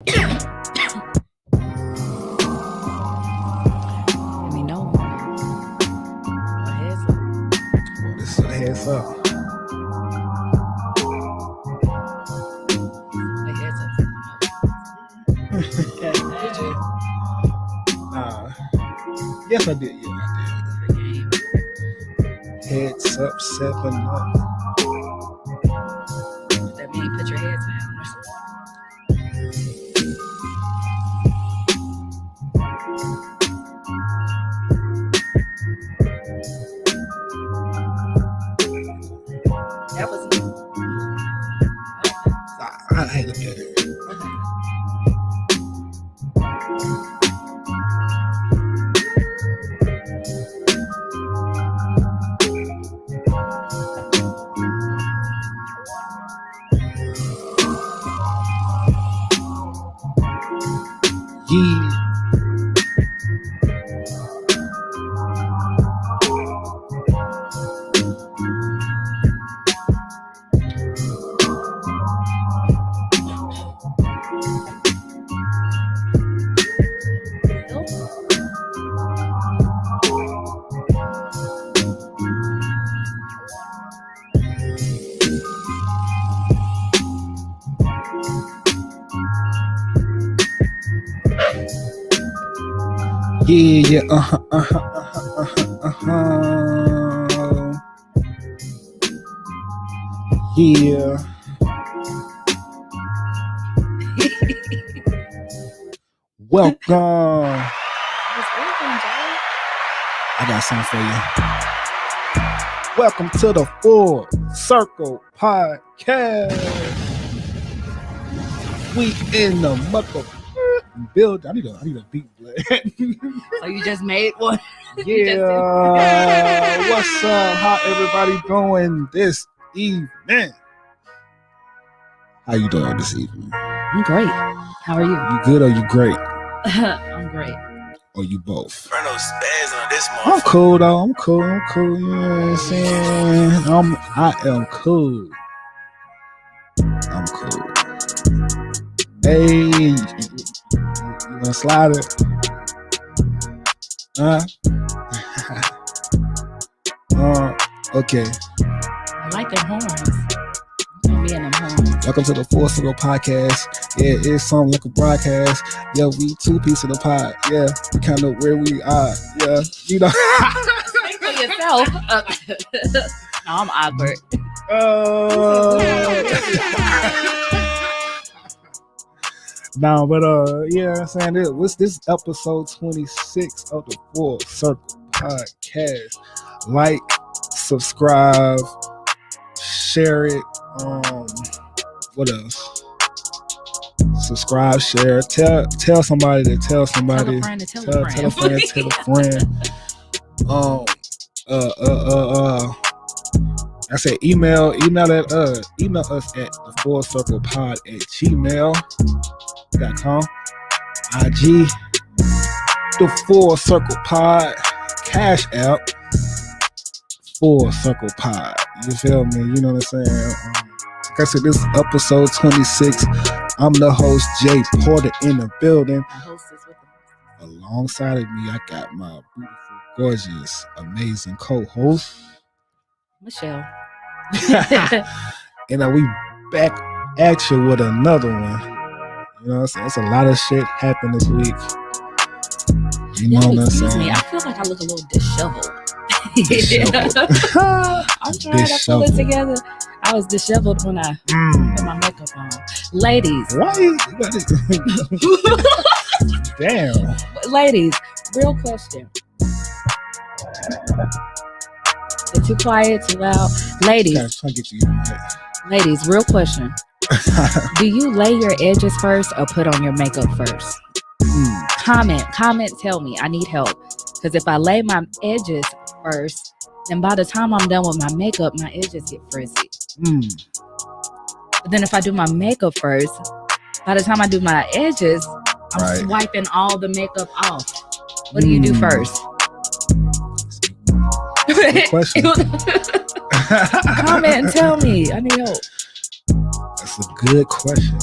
Let me know. My head's up. Well, this is a heads up. My head's up. Did you? Yes, I did. Yeah, I did. Heads up, 7 up. That mean put your heads down or something? That was me. I ain't look at it. Yeah. Yeah, yeah. Welcome. I got something for you. Welcome to the Full Circle Podcast. We in the mother build. I need a beat, blood. So you just made one? Yeah. What's up? How everybody doing this evening? How you doing this evening? I'm great. How are you? You good or you great? I'm great. Or you both? Run those spads on this I'm motherfucker. cool though. I'm cool. You know what I'm saying? I am cool. I'm cool. Hey, you wanna slide it? Okay. I like them horns. I'm gonna be in them horns. Welcome to the Full Circle Podcast. Yeah, it's something like a broadcast. Yeah, we two pieces of the pod. Yeah, we kind of where we are. Yeah, you know. Speak for yourself. No, I'm awkward. No, but yeah, I'm saying this. What's this episode 26 of the Full Circle Podcast? Like, subscribe, share it. What else? Subscribe, share, tell somebody to tell somebody. Tell a friend to tell a friend. Tell a friend, tell a friend. I said email us at the Full Circle Pod at gmail.com. IG the Full Circle Pod, Cash App Full Circle Pod. You feel me? You know what I'm saying? Like I said, this is episode 26. I'm the host, Jay Porter, in the building. I host this with them. Alongside of me, I got my beautiful, gorgeous, amazing co-host, Michelle. and we back at you with another one. You know, it's a lot of shit happened this week. You know what I'm Excuse saying? me, I feel like I look a little disheveled. Disheveled. I'm trying to pull it together. I was disheveled when I put my makeup on. Ladies. Why? Damn. Ladies, real question. They're too quiet, too loud. Ladies. I'm trying to get you. Ladies, real question. Do you lay your edges first or put on your makeup first? Comment, tell me. I need help. Because if I lay my edges first, then by the time I'm done with my makeup, my edges get frizzy. But then if I do my makeup first, by the time I do my edges, I'm swiping all the makeup off. What do you do first? Good question. Comment and tell me. I need help. That's a good question.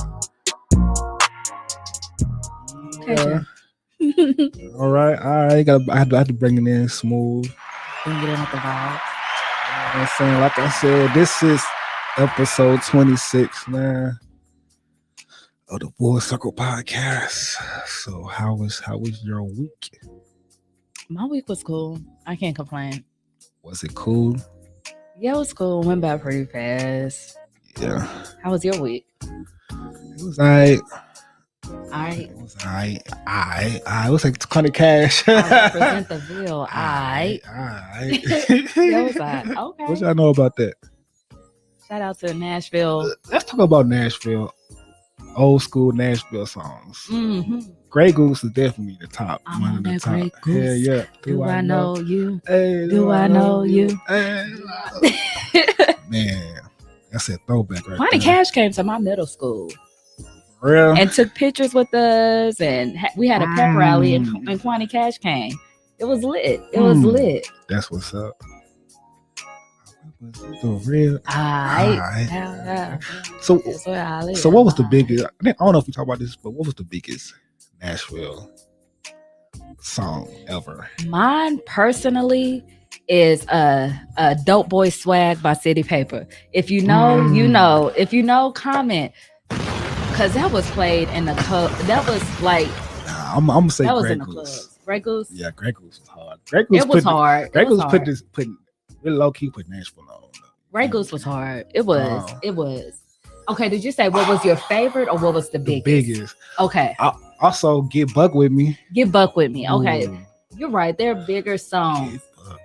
catch All right. I had to bring it in smooth. Bring it in with the vibes. You know what I'm saying? Like I said, this is episode 26, man, of the Full Circle Podcast. So how was your week? My week was cool. I can't complain. Was it cool? Yeah, it was cool. Went by pretty fast. Yeah. How was your week? It was alright. Alright. It was alright. I was like kind of cash. I represent the Ville. Alright. That was alright. Okay. What y'all know about that? Shout out to Nashville. Let's talk about Nashville. Old school Nashville songs. Mm-hmm. Grey Goose is definitely the top. I'm one on of the that top. Grey Goose. Yeah. Do I know you? Hey, Do I know you? Hey. Man, that's a throwback right Kwani there. Cash came to my middle school Real? and took pictures with us, and we had a pep rally, and Kwani Cash came. It was lit. It was lit. That's what's up. For real. Alright. So That's where I live. what was the biggest? I don't know if we talk about this, but what was the biggest Nashville song ever? Mine personally is a Dope Boy Swag by City Paper. If you know, you know. If you know, comment. Cause that was played in the club. That was like I'm gonna say that was Grey in the Goose. clubs. Grey Goose. Yeah, Grey Goose was hard. Grey Goose It was hard. Grey It was Goose hard. put really low key put Nashville on. Grey Goose was hard. It was. Oh. It was. Okay, did you say what was your favorite or what was the The biggest? biggest. Okay. Also, Get Buck With Me. Get Buck With Me. Okay. Ooh, You're right. They're bigger songs. Get Buck.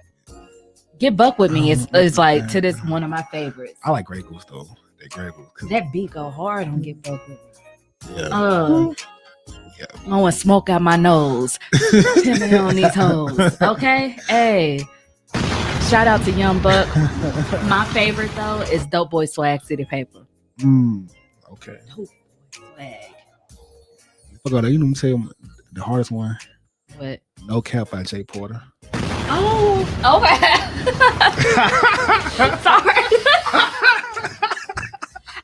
Get Buck With Me is like to this one of my favorites. I like Grey Goose though. That Grey Goose. 'Cause- That beat go hard on Get Buck With Me. Yeah. Yeah. I want smoke out my nose. Pimping on these hoes. Okay? Hey. Shout out to Young Buck. My favorite though is Dope Boy Swag City Paper. Okay. Dope Boy Swag. Fuck all that. You know what I'm saying? The hardest one. What? No Cap by Jay Porter. Oh, okay. Sorry.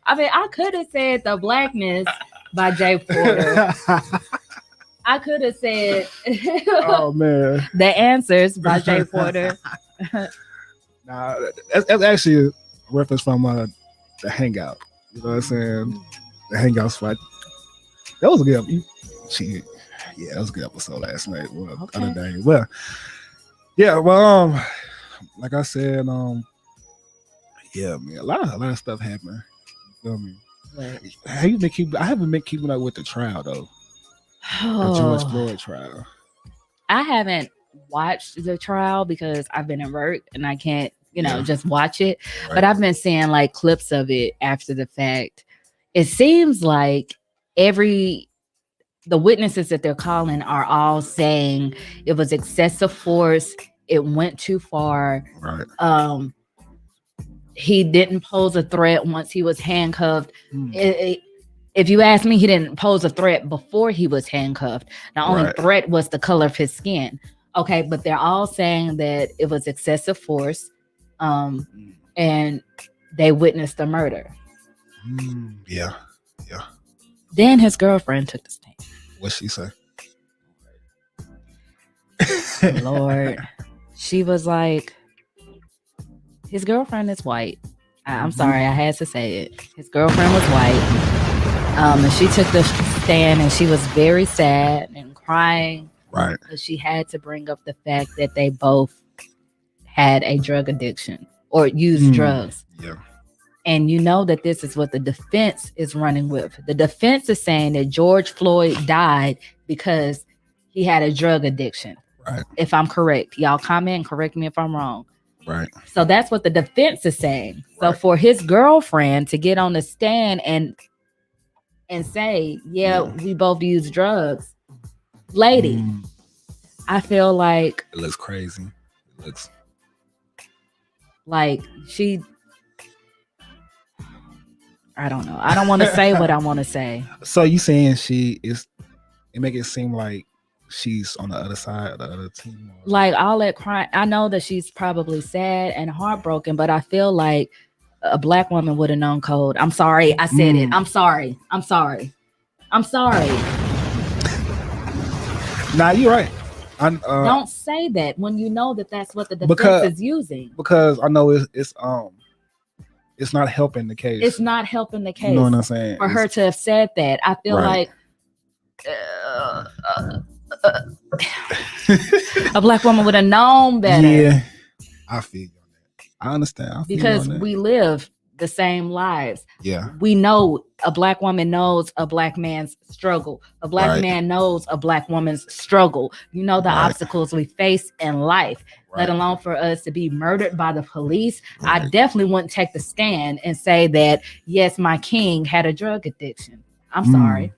I mean, I could have said The Blackness by Jay Porter. I could have said Oh man. The Answers by Jay Porter. Nah, that's actually a reference from the Hangout. You know what I'm saying? The Hangout spot. That was a good. Yeah, that was a good episode last night. Well, Okay. other day. Well, yeah. Well, like I said, yeah, man, a lot of stuff happened. You feel me? But, I haven't been keeping up with the trial though. The George Floyd trial. I haven't watched the trial because I've been at work and I can't, just watch it. Right. But I've been seeing like clips of it after the fact. It seems like the witnesses that they're calling are all saying it was excessive force. It went too far. Right. He didn't pose a threat once he was handcuffed. If you ask me, he didn't pose a threat before he was handcuffed. The only threat was the color of his skin. Okay, but they're all saying that it was excessive force, and they witnessed the murder. Yeah. Then his girlfriend took the stand. What'd she say? Lord, she was like, his girlfriend is white. I'm sorry, I had to say it. His girlfriend was white. And she took the stand and she was very sad and crying. Right. Because she had to bring up the fact that they both had a drug addiction or used drugs. Yeah. And you know that this is what the defense is running with. The defense is saying that George Floyd died because he had a drug addiction. Right. If I'm correct. Y'all comment and correct me if I'm wrong. Right. So that's what the defense is saying. So Right. for his girlfriend to get on the stand and say, yeah, we both use drugs. Lady, I feel like It looks crazy. It looks like I don't know. I don't want to say what I want to say. So you saying it make it seem like she's on the other side of the other team? Or? Like all that crying. I know that she's probably sad and heartbroken, but I feel like a black woman would have known code. I'm sorry. I said it. I'm sorry. Nah, you're right. Don't say that when you know that that's what the defense Because- is using. Because I know it's not helping the case. It's not helping the case. You know what I'm saying? For her to have said that, I feel Right. like a black woman would have known better. Yeah, I feel you on that. I understand. I feel Because you on that. we live the same lives. Yeah. We know a black woman knows a black man's struggle. A black Right. man knows a black woman's struggle. You know the Right. obstacles we face in life, let Right. alone for us to be murdered by the police. I Right. definitely wouldn't take the stand and say that, yes, my king had a drug addiction. I'm Mm. sorry.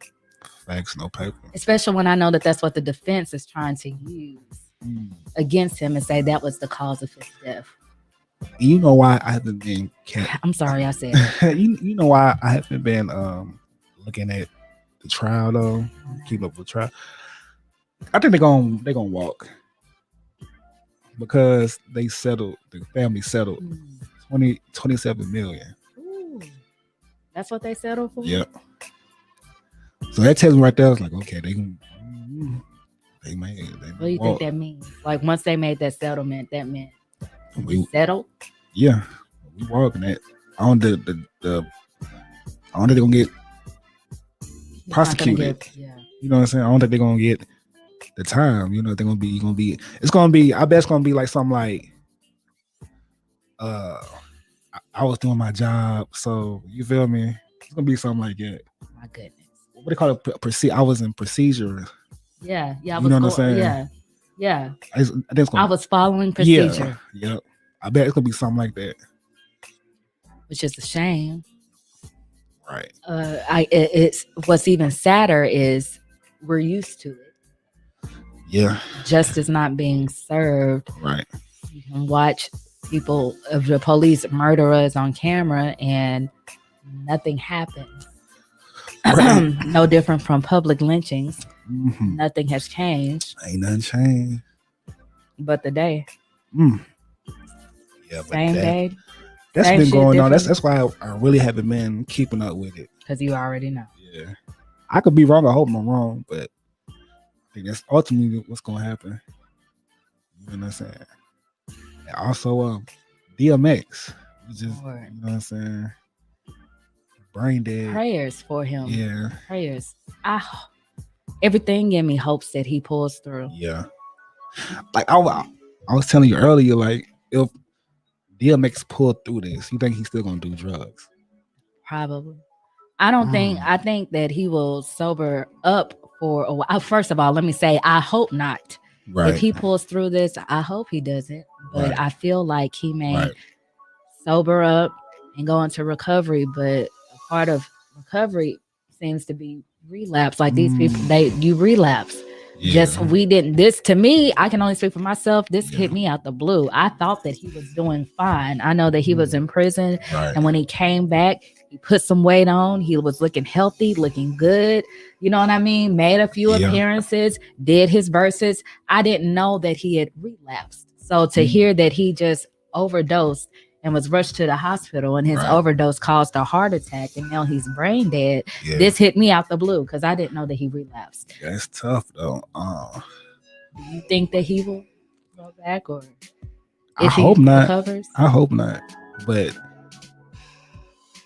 Facts, no paper. Especially when I know that that's what the defense is trying to use against him and say that was the cause of his death. You know why I haven't been I'm sorry I said that. you know why I haven't been looking at the trial though, keeping up with the trial. I think they're gonna walk because they settled. The family settled 27 million. Ooh, that's what they settled for. Yep. So that tells me right there, it's like, okay, they What do you think that means? Like once they made that settlement, that meant we settled. Yeah, we walking that on the I don't think they're gonna get prosecuted. You know what I'm saying? I don't think they're gonna get the time. You know, they're gonna be. It's gonna be. I bet it's gonna be like something like, I was doing my job, so you feel me? It's gonna be something like that. My goodness. What do they call it? I was in procedure. Yeah. I You was know what I'm saying? Yeah. I think it's gonna, I was following procedure. Yeah. Yep. I bet it's gonna be something like that. Which is a shame. Right. It's what's even sadder is we're used to it. Yeah. Justice not being served. Right. You can watch people of the police murder us on camera and nothing happens. Right. No different from public lynchings. Mm-hmm. Nothing has changed. Ain't nothing changed. But the day. Yeah, but Same day. That's same been shit, going on. different. That's why I really haven't been keeping up with it. Because you already know. Yeah. I could be wrong. I hope I'm wrong, but I think that's ultimately what's gonna happen. You know what I'm saying? And also, DMX. You know what I'm saying? Brain dead. Prayers for him. Yeah. Prayers. Everything in me hopes that he pulls through. Yeah. Like I was telling you earlier, like if DMX pulled through this, you think he's still gonna do drugs? Probably. I don't think. I think that he will sober up for a while. First of all, let me say, I hope not. Right. If he pulls through this, I hope he doesn't. But Right. I feel like he may Right. sober up and go into recovery. But a part of recovery seems to be relapse. Like these people, you relapse. Yeah. Just we didn't. This to me, I can only speak for myself. This hit me out the blue. I thought that he was doing fine. I know that he was in prison, Right. and when he came back, he put some weight on. He was looking healthy, looking good. You know what I mean? Made a few appearances, did his verses. I didn't know that he had relapsed. So to hear that he just overdosed and was rushed to the hospital and his overdose caused a heart attack and now he's brain dead. Yeah. This hit me out the blue because I didn't know that he relapsed. Yeah, it's tough though. Do you think that he will go back or I hope not. recovers? I hope not. But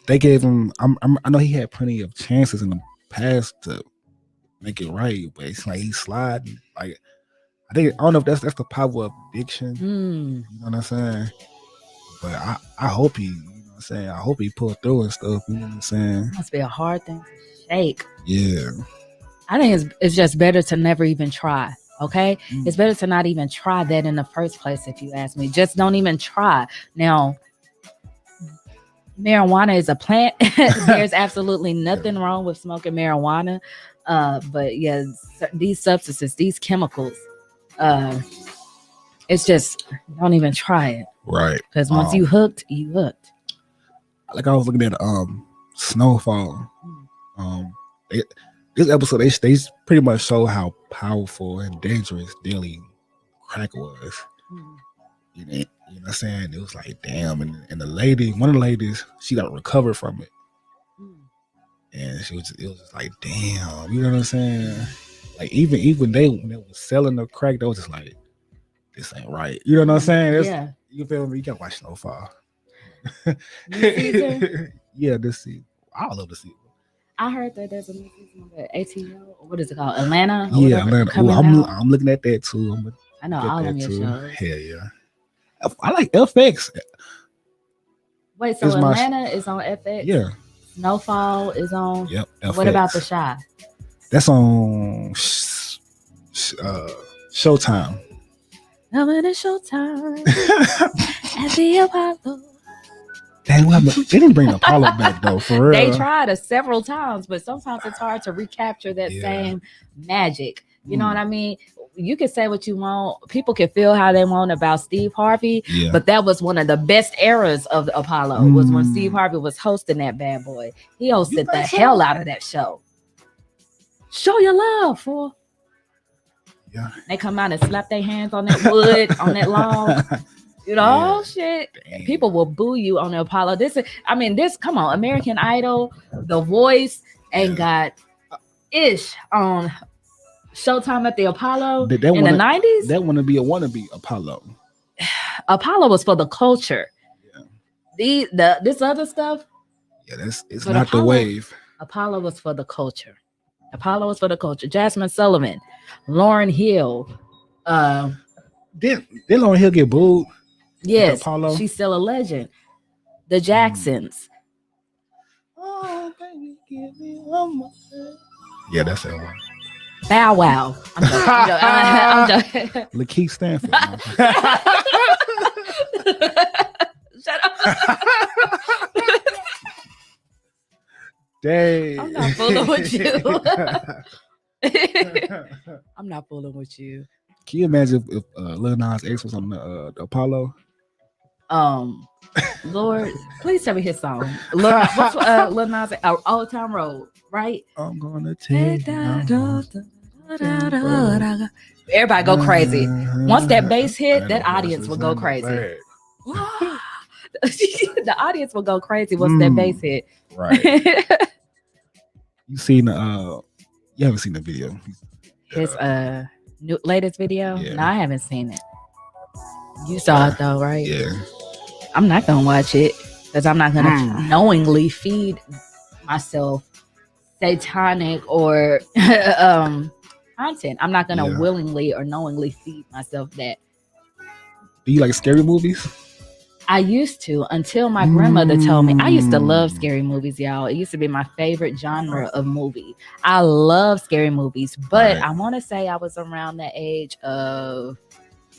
they gave him. I know he had plenty of chances in the past to make it right, but it's like he's sliding. Like I don't know if that's the power of addiction. You know what I'm saying? But I hope he. You know what I'm saying? I hope he pulled through and stuff. You know what I'm saying? It must be a hard thing to shake. Yeah. I think it's just better to never even try. Okay, it's better to not even try that in the first place. If you ask me, just don't even try. Now, marijuana is a plant. There's absolutely nothing wrong with smoking marijuana. But yeah, these substances, these chemicals, it's just don't even try it. Right. Because once you hooked, you hooked. Like I was looking at Snowfall. This episode they pretty much show how powerful and dangerous daily crack was. You know what I'm saying? It was like damn, and the lady, one of the ladies, she got recovered from it. And it was just like damn, you know what I'm saying? Like even they when they was selling the crack, they was just like, this ain't right. You know what I'm saying? Yeah. You feel me? You gotta watch Snowfall. New season? Yeah, this season. I love the season. I heard that there's a new season of ATL. What is it called? Atlanta? Yeah, Atlanta. Coming Ooh, out. I'm looking at that too. I know all of your shows. Hell yeah. I like FX. Wait, so Atlanta is on FX? Yeah. Snowfall is on. Yep. FX. What about The Shy? That's on Showtime. Now it is Showtime at the Apollo. Dang, they didn't bring Apollo back though, for real. They tried several times, but sometimes it's hard to recapture that same magic. You know what I mean? You can say what you want. People can feel how they want about Steve Harvey, but that was one of the best eras of the Apollo. Was when Steve Harvey was hosting that bad boy. He hosted the hell out of that show. Show your love, fool. Yeah. They come out and slap their hands on that wood, on that log. You know, oh shit. Dang. People will boo you on the Apollo. Come on, American Idol, The Voice ain't got ish on Showtime at the Apollo in the 90s. That wanna be a wannabe Apollo. Apollo was for the culture. Yeah. This other stuff. Yeah, it's not Apollo, the wave. Apollo was for the culture. Apollo was for the culture. Jasmine Sullivan, Lauryn Hill. Did Lauryn Hill get booed? Yes, Apollo? She's still a legend. The Jacksons. Oh, baby, give me one more. Yeah, that's that one. Bow Wow. I'm joking. Lakeith Stanfield. Shut up. Dang. I'm not fooling with you. I'm not fooling with you. Can you imagine if Lil Nas X was on the Apollo? Lord, please tell me his song. What's Lil Nas X? Old Town Road, right? I'm gonna take Everybody go crazy. Once that bass hit, that audience will go crazy. The audience will go crazy once that bass hit. Right. You haven't seen the video. His latest video? Yeah. No, I haven't seen it. You saw it though, right? Yeah. I'm not gonna watch it because I'm not gonna knowingly feed myself satanic or content. I'm not gonna willingly or knowingly feed myself that. Do you like scary movies? I used to, until my grandmother told me. I used to love scary movies, y'all. It used to be my favorite genre of movie. I love scary movies, but I want to say I was around the age of,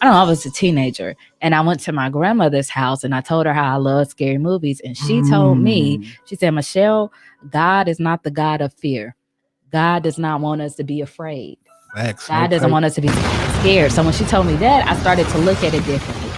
I don't know, I was a teenager, and I went to my grandmother's house and I told her how I love scary movies, and she told me, she said, Michelle, God is not the God of fear. God does not want us to be afraid. God doesn't want us to be scared. So when she told me that, I started to look at it differently.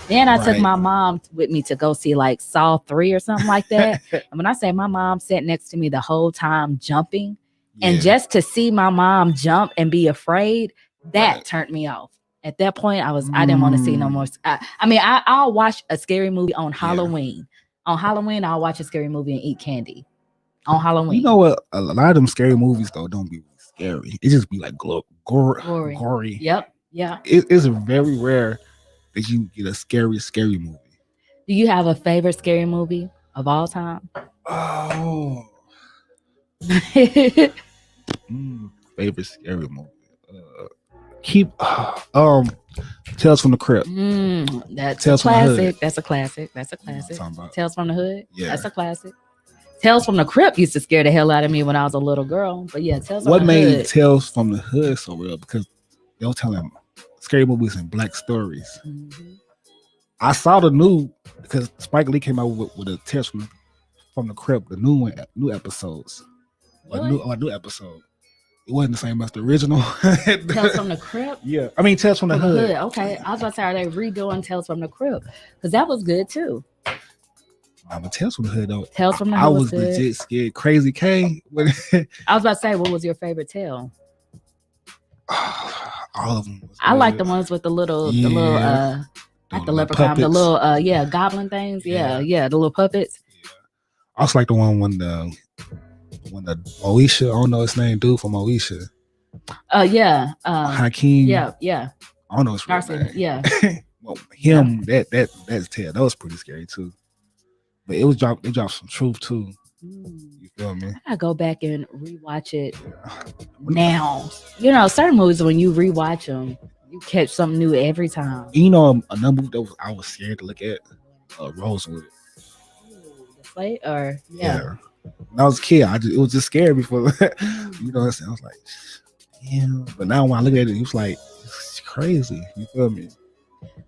Then I took my mom with me to go see like Saw 3 or something like that. And when I say my mom sat next to me the whole time jumping, and just to see my mom jump and be afraid, that turned me off. At that point, I didn't want to see no more. I'll watch a scary movie on Halloween. On Halloween, I'll watch a scary movie and eat candy. On Halloween. You know what? A lot of them scary movies though don't be scary. It just be like gory. Yep. Yeah. It's very rare that you get a scary movie. Do you have a favorite scary movie of all time? Oh. Favorite scary movie. Tales from the Crypt. That's a classic. That's a classic. Tales from the Hood. Yeah. That's a classic. Tales from the Crypt used to scare the hell out of me when I was a little girl. But yeah, Tales from the Hood. What made Tales from the Hood so real? Because they were telling scary movies and black stories. I saw the new, because Spike Lee came out with a Tales from the Crypt, the new episodes. Really? A new episode. It wasn't the same as the original. Tales from the Crypt? Yeah. I mean, Tales from the Hood. Okay. I was about to say, are they redoing Tales from the Crypt? Because that was good too. But Tales from the Hood, though. Tales from the Hood. I was legit scared. Crazy K. I was about to say, what was your favorite tale? All of them. I like the ones with the little like the leprechaun, puppets. The little goblin things. Yeah, the little puppets. Yeah. I also like the one when the Moesha, I don't know his name, dude from Moesha. Yeah. Hakeem. Yeah. I don't know his real Darcy. name. Yeah. Well, him, that's Ted. That was pretty scary too. But it was they dropped some truth too. You feel me? I gotta go back and rewatch it Yeah. now. You know, certain movies when you rewatch them, you catch something new every time. You know, another movie that I was scared to look at, Rosewood. The fight or Yeah. When I was a kid, it was just scary before. You know what I'm saying? I was like, damn. But now when I look at it, it was like, it's crazy. You feel me?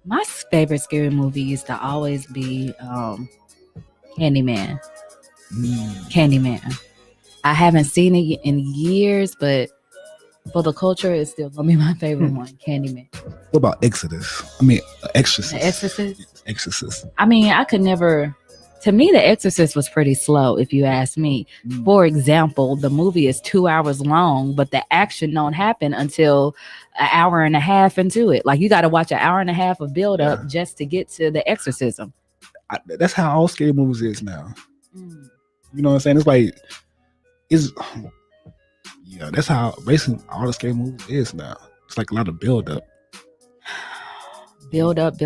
My favorite scary movie used to always be Candyman. Candyman. I haven't seen it in years, but for the culture, it's still gonna be my favorite one, Candyman. What about Exodus? I mean, Exorcist. The Exorcist? Exorcist. I mean, I could never. To me, The Exorcist was pretty slow, if you ask me. For example, the movie is 2 hours long, but the action don't happen until an hour and a half into it. Like, you got to watch an hour and a half of build up just to get to the exorcism. That's how all scary movies is now. You know what I'm saying? It's like, that's how basically all the scary movies is now. It's like a lot of build up. Build up.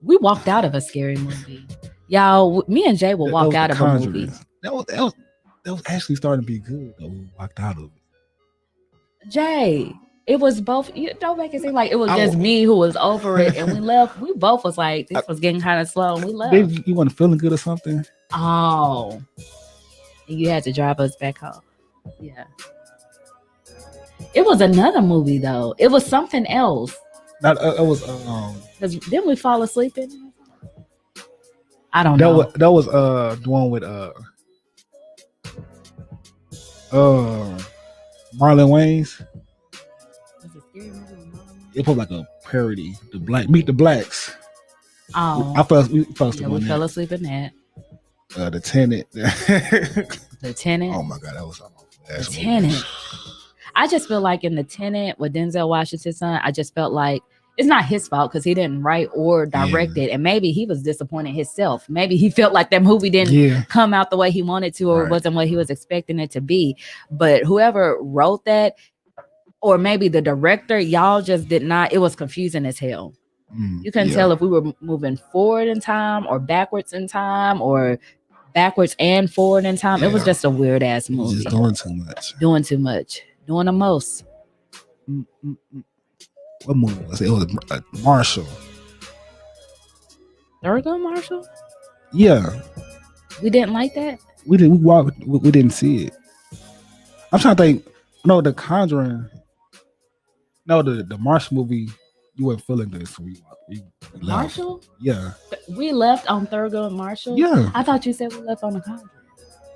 We walked out of a scary movie. Y'all, me and Jay will walk out of a movie. That was actually starting to be good. Though. We walked out of it. Jay, it was both. You don't make it seem like it was just me who was over it, and we left. We both was like, this was getting kind of slow, and we left. Maybe you wasn't feeling good or something. Oh, and you had to drive us back home. Yeah, it was another movie though. It was something else. It was because didn't we fall asleep in it? I don't know. That was the one with Marlon Wayans. Was it scary movie with Marlon Wayans? It was like a parody. Meet the Blacks. Oh, we fell asleep in that. The Tenant. The Tenant. Oh my god, that was the Tenant. I just feel like in The Tenant with Denzel Washington's son, I just felt like it's not his fault because he didn't write or direct it. And maybe he was disappointed himself. Maybe he felt like that movie didn't come out the way he wanted to or wasn't what he was expecting it to be. But whoever wrote that, or maybe the director, y'all just did not, it was confusing as hell. You couldn't tell if we were moving forward in time or backwards in time or backwards and forward in time. It was just a weird ass movie. Just doing too much. Doing the most. What movie was it? It was Marshall. Thurgood Marshall? Yeah. We didn't like that? We didn't see it. I'm trying to think. No, The Conjuring. No, the Marshall movie. You weren't feeling good, so we left. Marshall? Yeah. We left on Thurgood Marshall? Yeah. I thought you said we left on The Conjuring.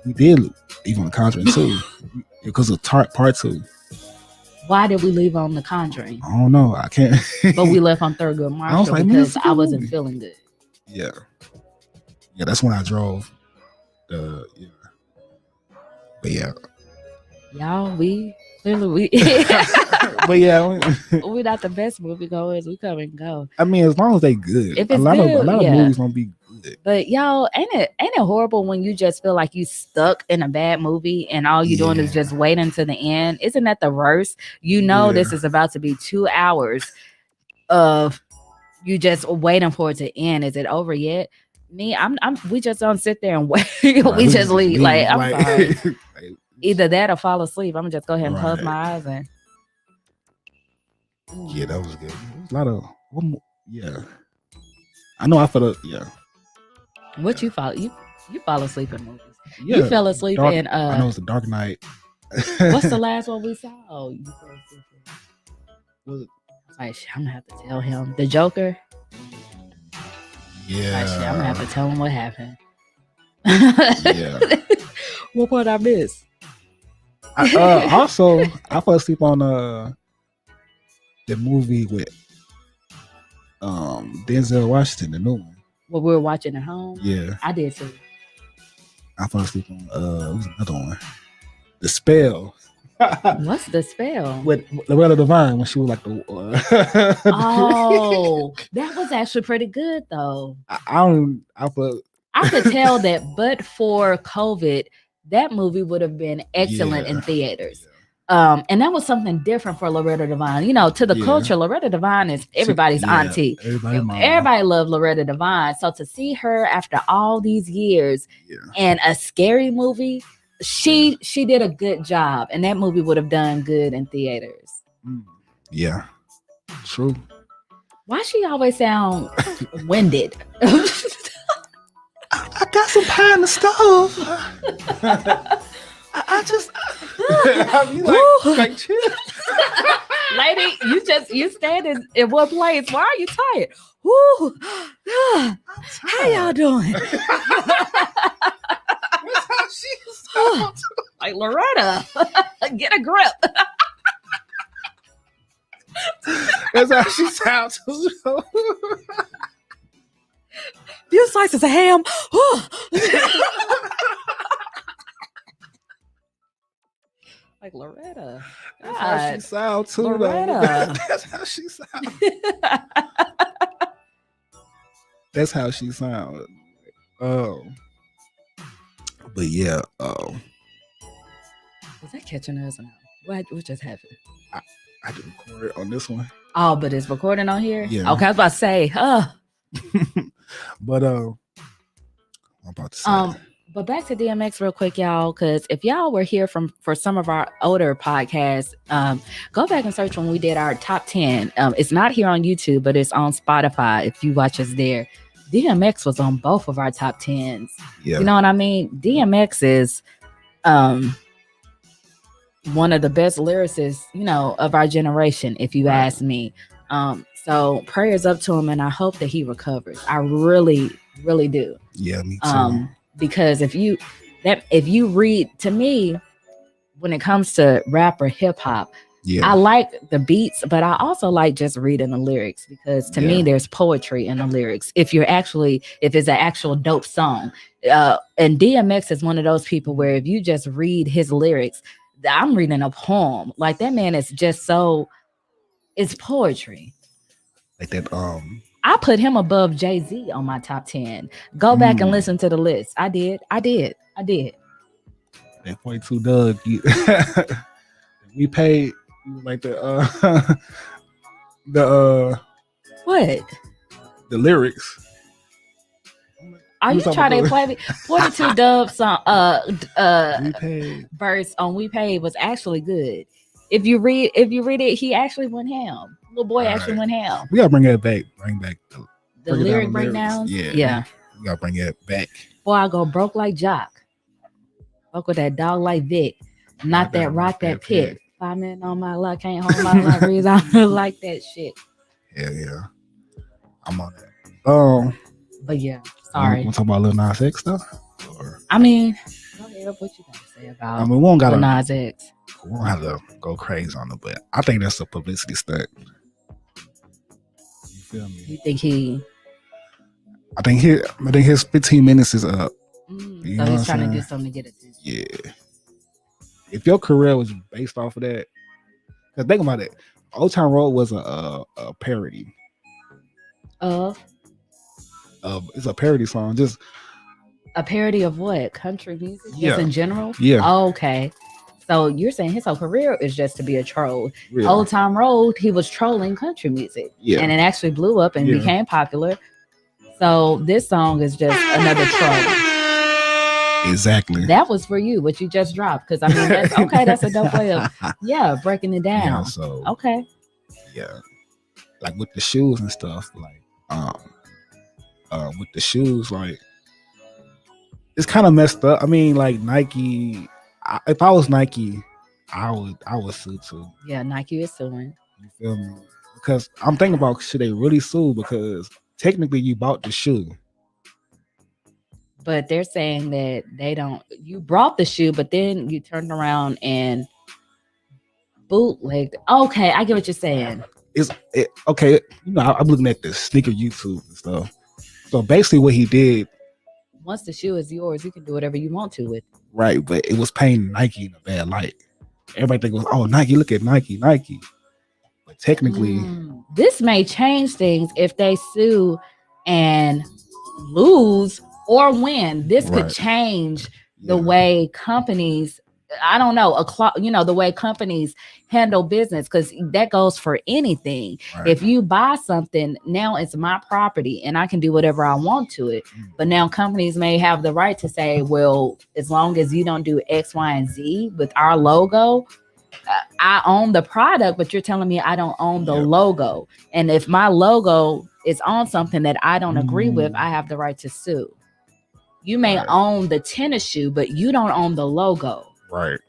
We did leave on The Conjuring too. Because of part 2. Why did we leave on The Conjuring? I don't know. I can't. But we left on Thurgood Marshall because I wasn't feeling good. Yeah. Yeah, that's when I drove. But yeah. Y'all, we clearly but yeah, we're not the best moviegoers. We come and go. I mean, as long as they good. If it's a lot good, of movies gonna be good. But y'all, ain't it horrible when you just feel like you stuck in a bad movie and all you're doing is just waiting to the end? Isn't that the worst? You know this is about to be 2 hours of you just waiting for it to end. Is it over yet? Me, we just don't sit there and wait. We just leave. Like, I'm sorry. Either that or fall asleep. I'm gonna just go ahead and close my eyes and. Yeah, that was good. A lot of I know I felt What you fall? You fall asleep in movies. Yeah, you fell asleep in. I know it's The Dark Knight. What's the last one we saw? You fell asleep in. Like, I'm gonna have to tell him the Joker. Yeah, like, I'm gonna have to tell him what happened. Yeah. What part I missed? Also, I fell asleep on the movie with Denzel Washington, the new one. What we were watching at home? Yeah. I did too. I fell asleep on what was another one? The Spell. What's The Spell? With Loretta Devine when she was like the oh, that was actually pretty good though. I could tell that, but for COVID, that movie would have been excellent in theaters. And that was something different for Loretta Devine. You know, to the culture, Loretta Devine is everybody's auntie. Everybody loved Loretta Devine. So to see her after all these years in a scary movie, she did a good job, and that movie would have done good in theaters. Yeah, true. Why she always sound winded? I got some pie in the stove. I just like chill. Lady, you standing in one place. Why are you tired? Woo. How y'all doing? That's how she sounds. Like Loretta, get a grip. That's how she sounds too. Few slices of ham. Like Loretta. That's how she sounds too. Loretta. That's how she sounds. That's how she sounds. But yeah. Was that catching us or no? What just happened? I did record on this one. Oh, but it's recording on here? Yeah. Okay, I was about to say, But I'm about to say but back to DMX real quick, y'all, because if y'all were here for some of our older podcasts, go back and search when we did our top 10. It's not here on YouTube, but it's on Spotify if you watch us there. DMX was on both of our top 10s. Yeah. You know what I mean? DMX is one of the best lyricists, you know, of our generation, if you ask me. So prayers up to him, and I hope that he recovers. I really, really do. Yeah, me too. Because if you read, to me, when it comes to rap or hip hop, I like the beats, but I also like just reading the lyrics, because to me there's poetry in the lyrics. If it's an actual dope song, and DMX is one of those people where if you just read his lyrics, I'm reading a poem. Like, that man is just so, it's poetry. Like that. I put him above Jay-Z on my top 10. Go back and listen to the list. I did. That 42 Doug. We paid like the what? The lyrics. Are you trying to play me? 42 Dub song verse on We Paid was actually good. If you read it, he actually went ham. Little boy actually went ham. We gotta bring that back. Bring back the lyric breakdowns. Yeah. We gotta bring that back. Before I go broke like Jock. Fuck with that dog like Vic. Not that rock that pit. 5 minutes on my luck, can't hold my luck. I don't like that shit. Yeah. I'm on that. But yeah, sorry. Want to talk about Lil Nas X stuff? I mean, go ahead. What you gotta say about we won't gotta, Lil Nas X? We won't have to go crazy on it, but I think that's a publicity stunt. You feel me? You think I think his 15 minutes is up. So he's trying to do something to get attention. Yeah. If your career was based off of that, because think about it, Old Town Road was a parody. It's a parody song. Just a parody of what? Country music? Yeah. Just in general? Yeah. Oh, okay. So you're saying his whole career is just to be a troll. Really? Old Time Road, he was trolling country music. Yeah. And it actually blew up and became popular. So this song is just another troll. Exactly. That was for you, what you just dropped. Because I mean, that's okay. That's a dope way of breaking it down. Yeah, so okay. Yeah. Like with the shoes and stuff, like with the shoes, like it's kind of messed up. I mean, like Nike. If I was Nike, I would sue too. Yeah, Nike is suing. You feel me? Because I'm thinking about, should they really sue? Because technically you bought the shoe. But they're saying that you brought the shoe, but then you turned around and bootlegged. Okay, I get what you're saying. Okay, you know, I'm looking at the sneaker YouTube and stuff. So basically what he did, once the shoe is yours, you can do whatever you want to with it. Right, but it was painting Nike in a bad light. Everybody think it was, oh, Nike, look at Nike. But technically, this may change things if they sue and lose or win. This could change the way companies I don't know, the way companies handle business, because that goes for anything. Right. If you buy something, now it's my property and I can do whatever I want to it. But now companies may have the right to say, well, as long as you don't do X, Y, and Z with our logo, I own the product, but you're telling me I don't own the logo. And if my logo is on something that I don't agree with, I have the right to sue. You may own the tennis shoe, but you don't own the logo. Right.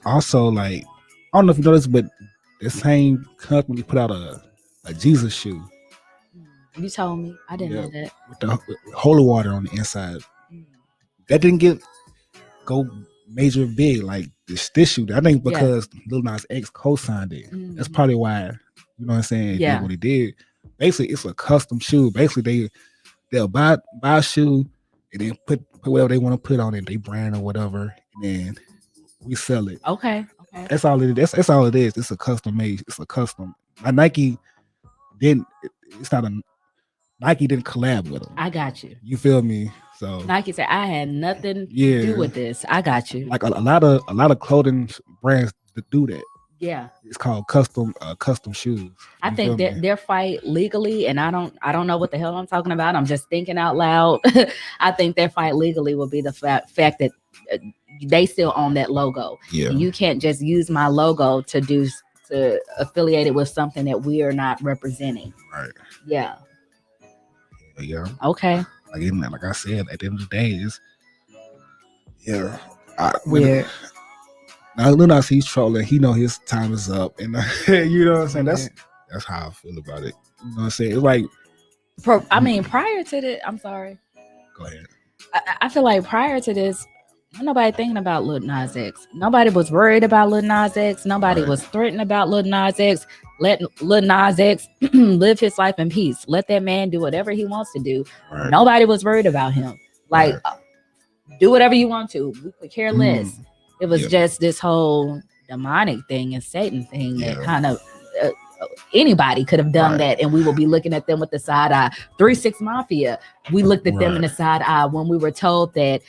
Also, like, I don't know if you noticed, but the same company put out a Jesus shoe. You told me. I didn't know that. With the holy water on the inside. That didn't go major big like this shoe. I think because Lil Nas X co-signed it. That's probably why, you know what I'm saying, did what he did. Basically, it's a custom shoe. Basically, they'll buy a shoe and then put whatever they want to put on it, they brand or whatever, and then we sell it. Okay. That's all it is. That's all it is. It's a custom made. It's a custom. Nike didn't. It's not a. Nike didn't collab with them. I got you. You feel me? So Nike said I had nothing to do with this. I got you. Like a lot of clothing brands that do that. Yeah, it's called custom shoes. I think that their fight legally, and I don't know what the hell I'm talking about. I'm just thinking out loud. I think their fight legally will be the fact that they still own that logo. Yeah, and you can't just use my logo to affiliate it with something that we are not representing. Right. Yeah. Yeah. Okay. Like I said, at the end of the day, it's weird. Now Lil Nas, he's trolling. He know his time is up, and you know what I'm saying. That's how I feel about it. You know what I'm saying? It's like, prior to this, I'm sorry. Go ahead. I feel like prior to this, nobody thinking about Lil Nas X. Nobody was worried about Lil Nas X. Nobody was threatened about Lil Nas X. Let Lil Nas X live his life in peace. Let that man do whatever he wants to do. Right. Nobody was worried about him. Like, do whatever you want to. We could care less. It was just this whole demonic thing and Satan thing that kind of anybody could have done that, and we will be looking at them with the side eye. 3-6 Mafia, we looked at them in the side eye when we were told that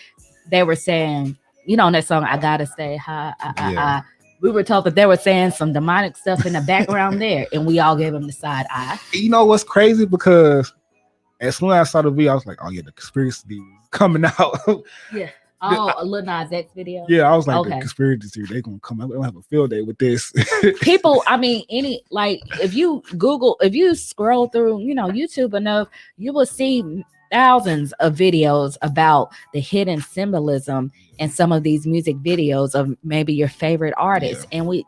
they were saying, you know, that song, I Gotta Stay High. We were told that they were saying some demonic stuff in the background there, and we all gave them the side eye. You know what's crazy? Because as soon as I saw the video, I was like, oh yeah, the conspiracy coming out. Yeah. Oh, a Lil Nas X video? Yeah, I was like, the conspiracy theory, they're going to come out. We're going to have a field day with this. People, if you scroll through, YouTube enough, you will see thousands of videos about the hidden symbolism in some of these music videos of maybe your favorite artists. And we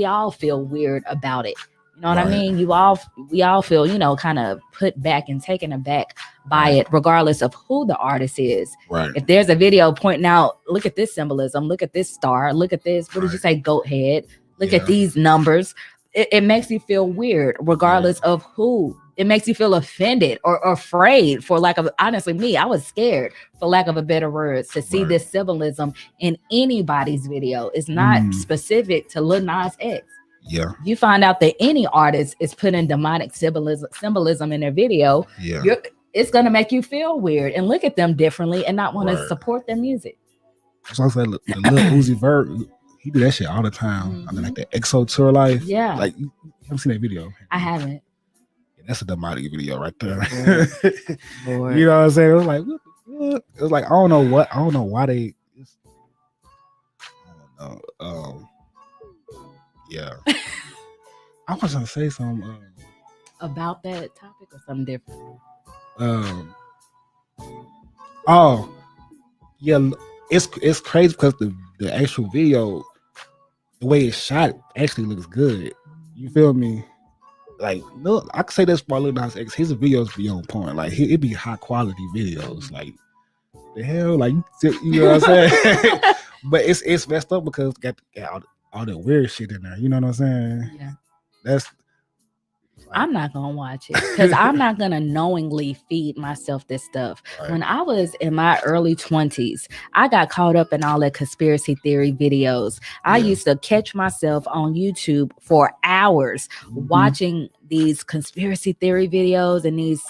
all feel weird about it. You know what I mean? We all feel, kind of put back and taken aback by it, regardless of who the artist is. Right. If there's a video pointing out, look at this symbolism, look at this star, look at this, what did you say, goat head? Look at these numbers. It makes you feel weird, regardless of who. It makes you feel offended or afraid, for lack of, honestly, me, I was scared, for lack of a better words, to see this symbolism in anybody's video. It's not specific to Lil Nas X. Yeah, you find out that any artist is putting demonic symbolism in their video. Yeah, it's gonna make you feel weird and look at them differently and not want to support their music. So I said, the Lil Uzi Vert, he do that shit all the time. I mean, like the EXO Tour Life. Yeah, like you haven't seen that video? I haven't. Yeah, that's a demonic video right there. Lord. You know what I'm saying? It was like, what? It was like, I don't know why they. I don't know. Yeah, I was gonna say something about that topic or something different. Oh, yeah, it's crazy because the actual video, the way it's shot, actually looks good. You feel me? Like, no, I can say this for Lil Nas X. His videos be on point. Like, it be high quality videos. Like, the hell, like you know what I'm saying? But it's messed up because got all that weird shit in there. You know what I'm saying? Yeah. That's. I'm not gonna watch it because I'm not gonna knowingly feed myself this stuff. Right. When I was in my early 20s, I got caught up in all the conspiracy theory videos. I used to catch myself on YouTube for hours watching these conspiracy theory videos and these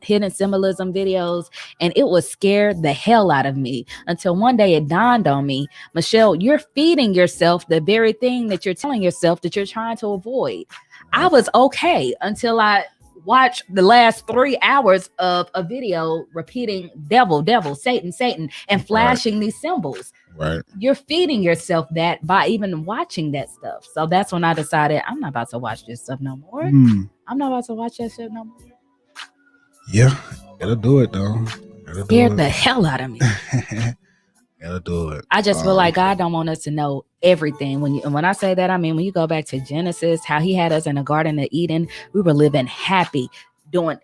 hidden symbolism videos, and it would scare the hell out of me until one day it dawned on me, Michelle, you're feeding yourself the very thing that you're telling yourself that you're trying to avoid. I was okay until I watched the last 3 hours of a video repeating devil, devil, Satan, Satan, and flashing these symbols. Right. You're feeding yourself that by even watching that stuff. So that's when I decided I'm not about to watch this stuff no more. I'm not about to watch that shit no more. Yeah, gotta do it though. Scared the hell out of me. Gotta do it. I just feel like God don't want us to know everything. When I say that, I mean when you go back to Genesis, how He had us in the Garden of Eden, we were living happy, doing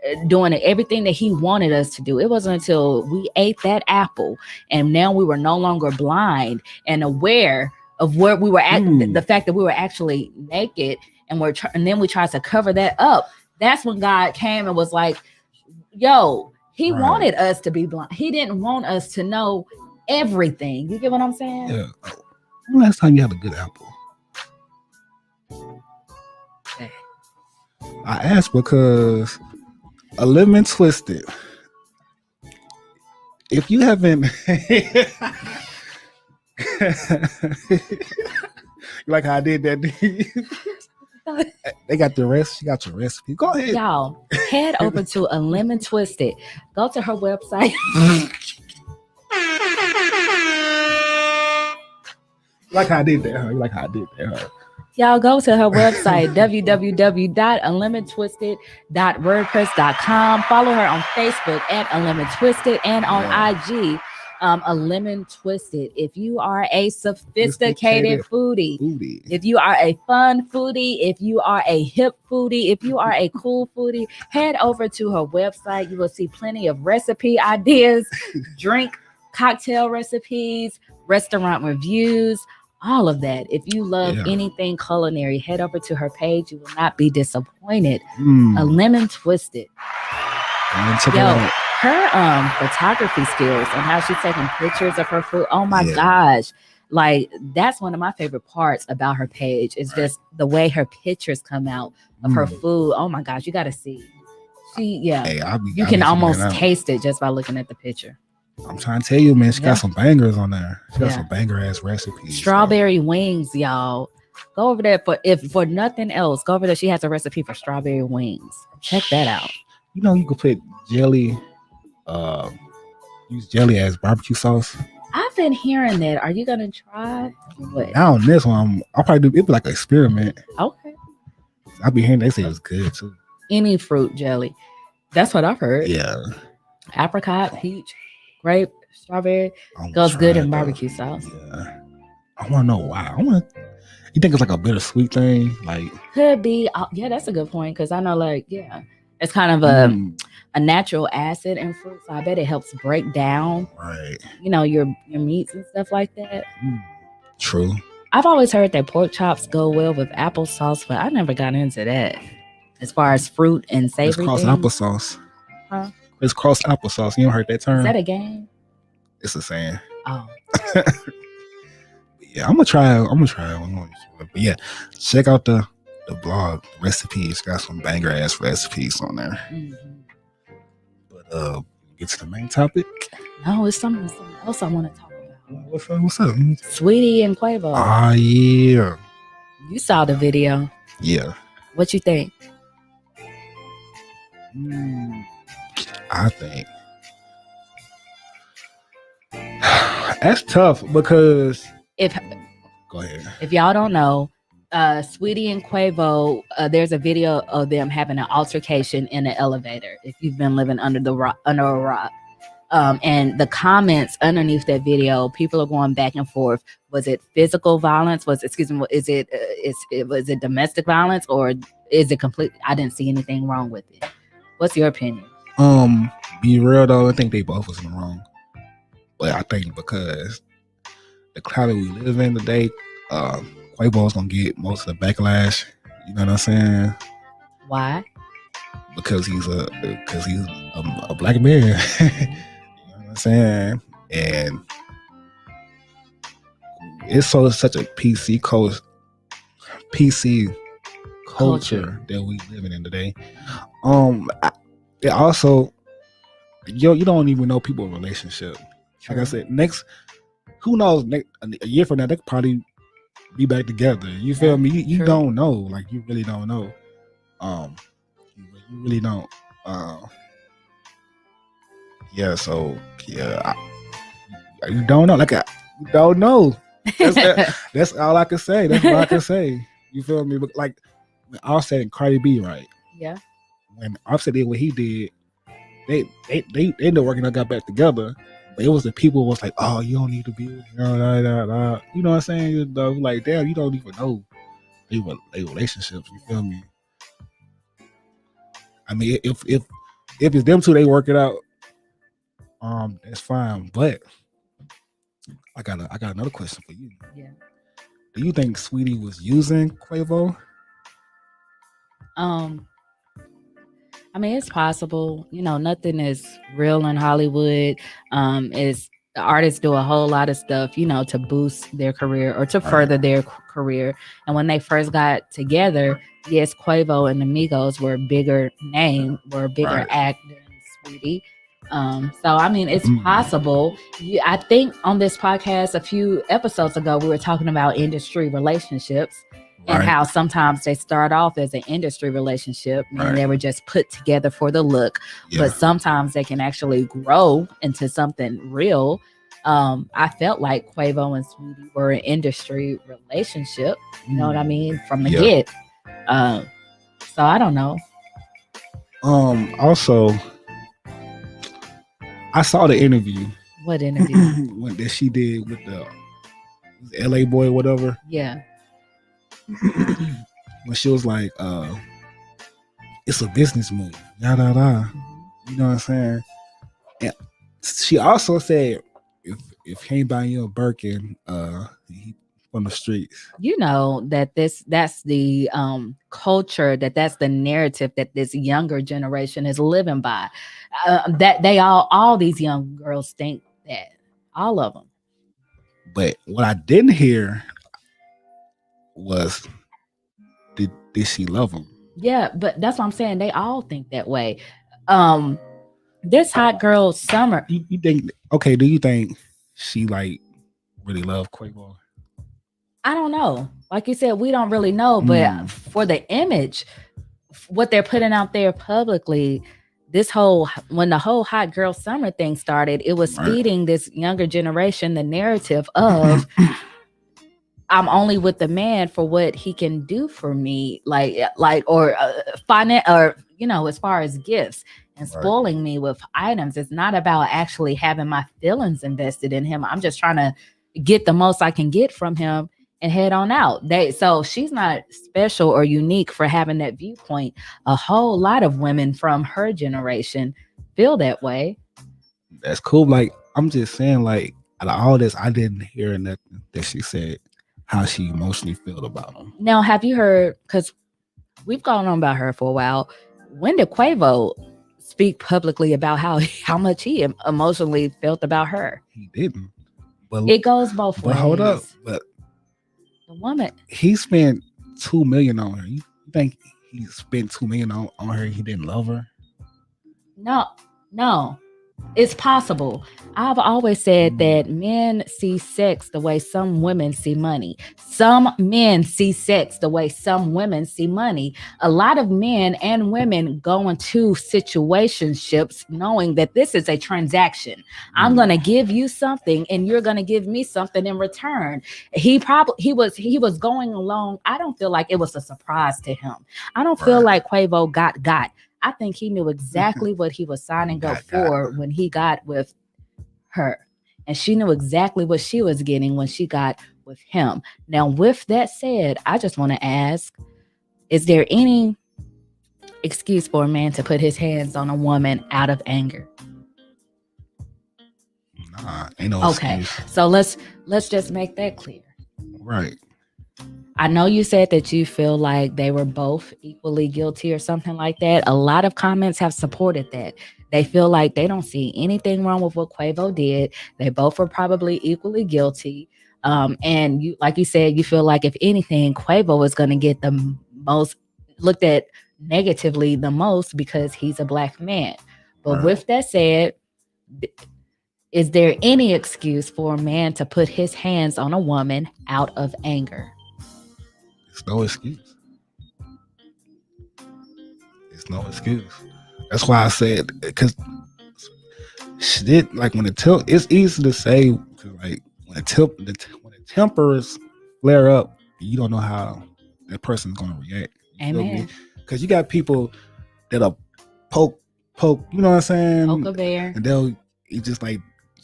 everything that He wanted us to do. It wasn't until we ate that apple and now we were no longer blind and aware of where we were at, the fact that we were actually naked, and then we tried to cover that up. That's when God came and was like, yo, He wanted us to be blind. He didn't want us to know everything. You get what I'm saying? Yeah. When last time you had a good apple? Okay. I asked because a lemon twisted. If you haven't, like how I did that. They got the rest. She got your recipe. Go ahead, y'all. Head over to a lemon twisted. Go to her website. Like how I did that, huh? You like how I did that, huh? Y'all go to her website, www.alemontwisted.wordpress.com. Follow her on Facebook at alemontwisted and on IG, a lemon twisted. If you are a sophisticated foodie, if you are a fun foodie, if you are a hip foodie, if you are a cool foodie, head over to her website. You will see plenty of recipe ideas, drink, cocktail recipes, restaurant reviews, all of that. If you love anything culinary, head over to her page. You will not be disappointed. A lemon twisted. Yo, her photography skills and how she's taking pictures of her food. Oh my gosh. Like, that's one of my favorite parts about her page. Is just the way her pictures come out of her food. Oh my gosh, you gotta see. You can almost taste it just by looking at the picture. I'm trying to tell you, man, she got some bangers on there. She got some banger ass recipes. Strawberry wings, y'all. Go over there for nothing else. Go over there. She has a recipe for strawberry wings. Check that out. You know, you could put jelly, use jelly as barbecue sauce. I've been hearing that. Are you gonna try? What? Now on this one, I'll probably do it like an experiment. Okay. I'll be hearing they say it's good too. Any fruit jelly. That's what I've heard. Yeah. Apricot, peach, grape, strawberry goes good in barbecue sauce. Yeah. I want to know why. You think it's like a bittersweet thing? Like, could be. Yeah, that's a good point. Because I know, it's kind of a natural acid in fruit, so I bet it helps break down, your meats and stuff like that. True. I've always heard that pork chops go well with applesauce, but I never got into that. As far as fruit and savory, it's applesauce. Huh? It's cross applesauce. You don't heard that term? Is that a game? It's a saying. Oh. Yeah, I'm gonna try it. But yeah, check out the blog recipes. Got some banger ass recipes on there. But get to the main topic. No, it's something else I want to talk about. What's up? Saweetie and Quavo. Ah, yeah. You saw the video. Yeah. What you think? I think that's tough because go ahead. If y'all don't know, Saweetie and Quavo, there's a video of them having an altercation in an elevator. If you've been living under a rock, and the comments underneath that video, people are going back and forth. Was it physical violence? Was it domestic violence, or is it complete? I didn't see anything wrong with it. What's your opinion? Be real though, I think they both was in the wrong. But I think because the climate we live in today, Quavo's gonna get most of the backlash. You know what I'm saying? Why? Because he's a black man. You know what I'm saying? And it's such a PC culture that we living in today. It also, you don't even know people's relationship. Like I said, who knows? A year from now, they could probably be back together. You feel me? You don't know. Like, you really don't know. You really don't. Yeah. So you don't know. Like, you don't know. That's all I can say. That's what I can say. You feel me? But like, when Offset and Cardi B, right? Yeah. When Offset did what he did, they ended up working and got back together. But it was the people who was like, oh, you don't need to be with her. You know what I'm saying? Like, damn, you don't even know they relationships. You feel me? I mean, if it's them two, they work it out. That's fine. But I got another question for you. Yeah. Do you think Saweetie was using Quavo? I mean, it's possible. You know, nothing is real in Hollywood. Is the artists do a whole lot of stuff, you know, to boost their career or to further their career. And when they first got together, yes, Quavo and the Migos were a bigger name, were a bigger act than Saweetie. So I mean, it's possible. I think on this podcast a few episodes ago we were talking about industry relationships. And how sometimes they start off as an industry relationship and they were just put together for the look. But sometimes they can actually grow into something real. I felt like Quavo and Saweetie were an industry relationship. You know what I mean? From the get. So I don't know. Also, I saw the interview. What interview? That she did with the LA boy, whatever. Yeah. When she was like, it's a business move. Yada yada. You know what I'm saying? And she also said, if he ain't buying you a Birkin, he from the streets. You know that's the culture, that's the narrative that this younger generation is living by. That they all these young girls think that, all of them. But what I didn't hear was, did she love him? Yeah, but that's what I'm saying. They all think that way. This hot girl summer. You think? Okay, do you think she like really loved Quavo? I don't know. Like you said, we don't really know. But for the image, what they're putting out there publicly, when the whole hot girl summer thing started, it was feeding this younger generation the narrative of I'm only with the man for what he can do for me, or finance, or as far as gifts and spoiling me with items. It's not about actually having my feelings invested in him. I'm just trying to get the most I can get from him and head on out. So she's not special or unique for having that viewpoint. A whole lot of women from her generation feel that way. That's cool. Like, I'm just saying, like, out of all this, I didn't hear nothing that she said how she emotionally felt about him. Now, have you heard, because we've gone on about her for a while, when did Quavo speak publicly about how much he emotionally felt about her? He didn't. But it goes both ways. But hold up. But the woman, he spent $2 million on her. You think he spent $2 million on her? He didn't love her? No. It's possible. I've always said that men see sex the way some women see money. Some men see sex the way some women see money. A lot of men and women go into situationships knowing that this is a transaction. I'm going to give you something and you're going to give me something in return. He was going along. I don't feel like it was a surprise to him. I don't feel like Quavo got. I think he knew exactly what he was signing up for when he got with her. And she knew exactly what she was getting when she got with him. Now, with that said, I just want to ask, is there any excuse for a man to put his hands on a woman out of anger? Nah, ain't no excuse. So let's just make that clear. Right. I know you said that you feel like they were both equally guilty or something like that. A lot of comments have supported that. They feel like they don't see anything wrong with what Quavo did. They both were probably equally guilty. And you, like you said, you feel like if anything, Quavo is going to get the most looked at negatively the most because he's a black man. But Right. with that said, is there any excuse for a man to put his hands on a woman out of anger? It's no excuse. It's no excuse. That's why I said, because shit, like when it's easy to say, 'cause like when when the tempers flare up, you don't know how that person's gonna react. You feel me? Amen. Because you got people that'll poke, you know what I'm saying? Poke a bear. And they'll just like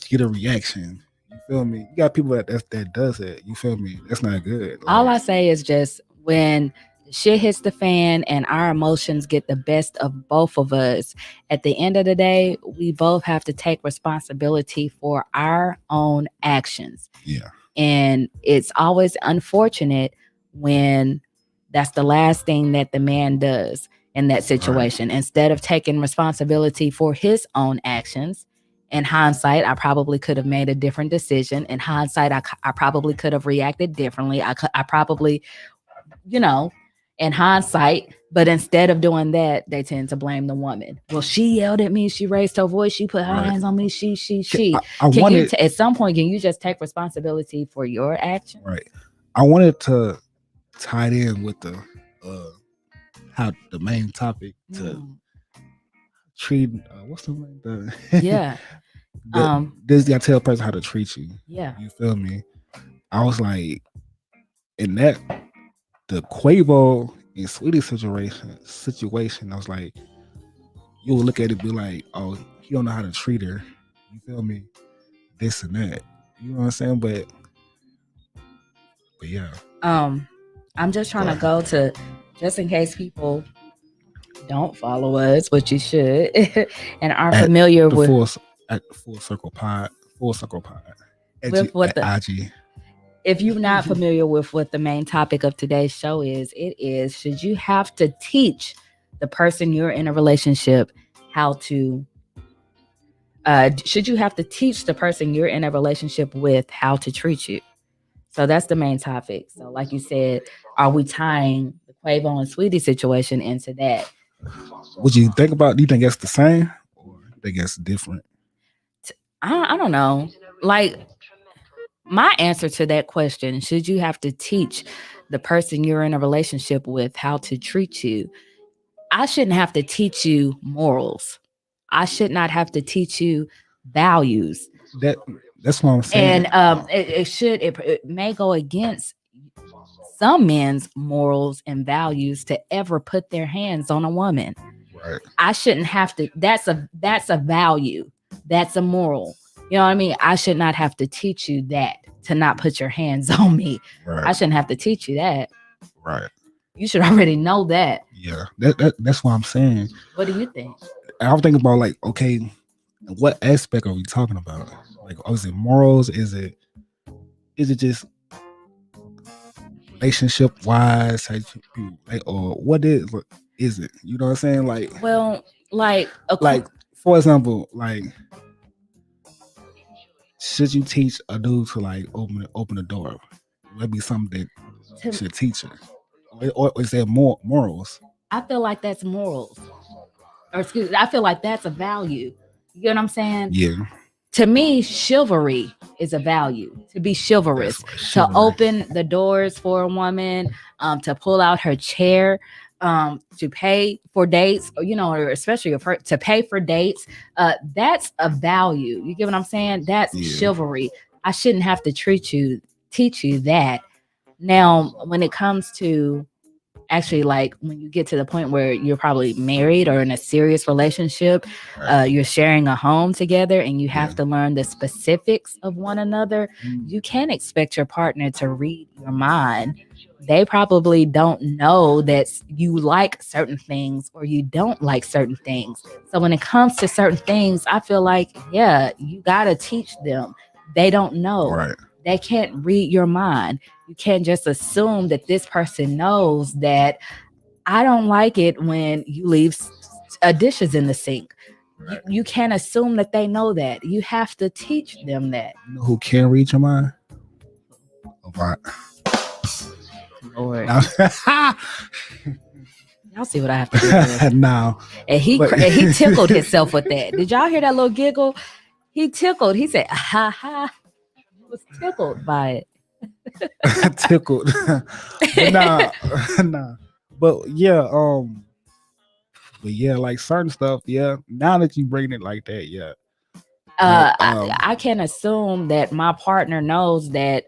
get a reaction. You feel me? You got people that does it. You feel me? That's not good. All I say is just when shit hits the fan and our emotions get the best of both of us, at the end of the day, we both have to take responsibility for our own actions. Yeah. And it's always unfortunate when that's the last thing that the man does in that situation. Right. Instead of taking responsibility for his own actions, in hindsight, I probably could have made a different decision. In hindsight, I probably could have reacted differently. I probably, in hindsight, but instead of doing that, they tend to blame the woman. Well, she yelled at me. She raised her voice. She put her hands on me. She. At some point, can you just take responsibility for your actions? Right. I wanted to tie it in with the how the main topic to treat. What's the name? Yeah. This guy tell a person how to treat you. Yeah. You feel me? I was like, in that the Quavo and Saweetie situation, I was like, you will look at it and be like, oh, he don't know how to treat her. You feel me? This and that. You know what I'm saying? But yeah. I'm just trying to go to, just in case people don't follow us, which you should, and aren't familiar with Full Circle Pod. With what the IG. If you're not familiar with what the main topic of today's show is, it is, should you have to teach the person you're in a relationship how to should you have to teach the person you're in a relationship with how to treat you? So that's the main topic. So like you said, are we tying the Quavo and Saweetie situation into that? What do you think about? Do you think it's the same or do you think it's different? I don't know. Like, my answer to that question, should you have to teach the person you're in a relationship with how to treat you? I shouldn't have to teach you morals. I should not have to teach you values. That's what I'm saying. And it may go against some men's morals and values to ever put their hands on a woman. Right. I shouldn't have to. That's a value. That's a moral. You know what I mean? I should not have to teach you that, to not put your hands on me. Right. I shouldn't have to teach you that. Right. You should already know that. Yeah. That's what I'm saying. What do you think? I'm thinking about, like, okay, what aspect are we talking about? Like, is it morals? Is it just relationship wise? Like, or what is it? You know what I'm saying? Like, well, like for example, like, should you teach a dude to like open the door? Would be something that should teach her, or is there more morals? I feel like that's morals, or excuse me, I feel like that's a value. You get what I'm saying? Yeah. To me, chivalry is a value. To be chivalrous, to open the doors for a woman, to pull out her chair, to pay for dates, or especially to pay for dates. That's a value. You get what I'm saying? That's chivalry. I shouldn't have to teach you that. Now, when it comes to actually, like, when you get to the point where you're probably married or in a serious relationship, you're sharing a home together and you have to learn the specifics of one another. You can't expect your partner to read your mind. They probably don't know that you like certain things or you don't like certain things. So when it comes to certain things, I feel like, you got to teach them. They don't know. Right. They can't read your mind. You can't just assume that this person knows that I don't like it when you leave dishes in the sink. Right. You can't assume that they know that. You have to teach them that. You know who can read your mind? Right. Lord. Y'all see what I have to do with. No. And he tickled himself with that. Did y'all hear that little giggle? He tickled. He said, "Ha ha." He was tickled by it. Tickled. But nah. But yeah, like certain stuff, yeah. Now that you bring it like that, yeah. I can assume that my partner knows that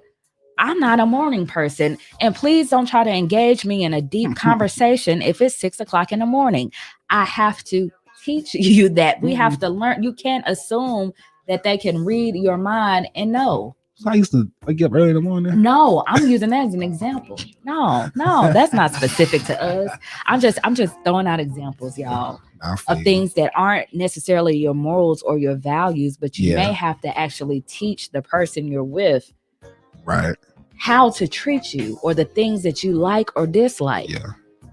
I'm not a morning person, and please don't try to engage me in a deep conversation if it's 6 o'clock in the morning. I have to teach you that. We have to learn. You can't assume that they can read your mind and know. So I used to get up early in the morning. No, I'm using that as an example. No, that's not specific to us. I'm just throwing out examples, y'all, of things that aren't necessarily your morals or your values, but you may have to actually teach the person you're with, right, how to treat you or the things that you like or dislike. Yeah.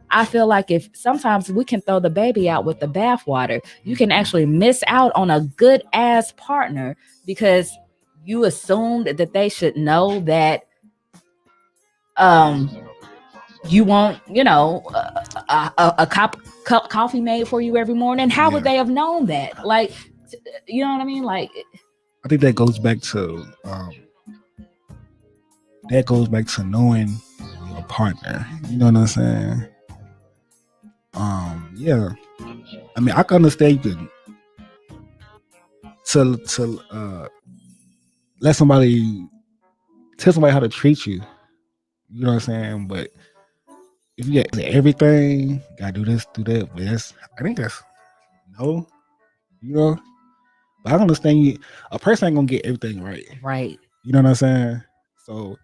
I feel like if sometimes we can throw the baby out with the bathwater, you can actually miss out on a good ass partner because you assumed that they should know that you want, a cup coffee made for you every morning. How would they have known that? Like, you know what I mean? Like, I think that goes back to knowing your partner. You know what I'm saying? Yeah. I mean, I can understand you to let somebody tell somebody how to treat you. You know what I'm saying? But if you get everything, gotta do this, do that. But I think that's no. You know? But I understand you. A person ain't gonna get everything right. Right. You know what I'm saying? So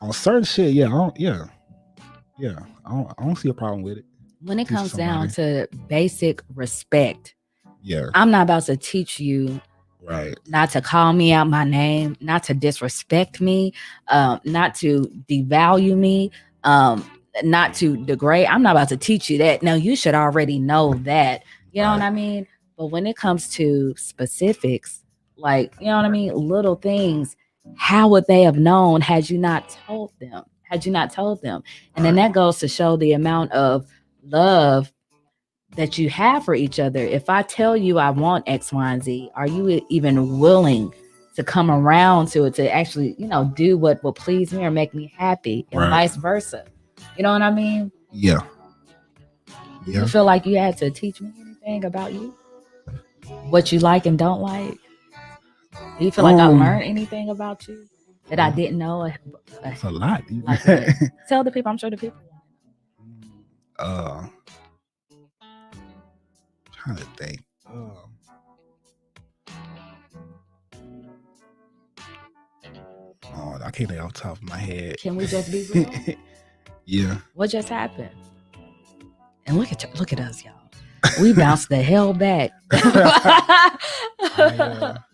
on certain shit, I don't see a problem with it. When it comes down to basic respect, yeah, I'm not about to teach you, right, not to call me out my name, not to disrespect me, not to devalue me, not to degrade. I'm not about to teach you that. Now you should already know that. You know what I mean? But when it comes to specifics, like, you know what I mean, little things, how would they have known had you not told them? And then that goes to show the amount of love that you have for each other. If I tell you I want X, Y, and Z, are you even willing to come around to it, to actually, do what will please me or make me happy, and vice versa? You know what I mean? Yeah. Do you feel like you had to teach me anything about you? What you like and don't like? Do you feel like I learned anything about you that I didn't know? That's a lot. Like, tell the people. I'm sure the people. Trying to think. I can't think off the top of my head. Can we just be real? Yeah. What just happened? And look at us, y'all. We bounced the hell back.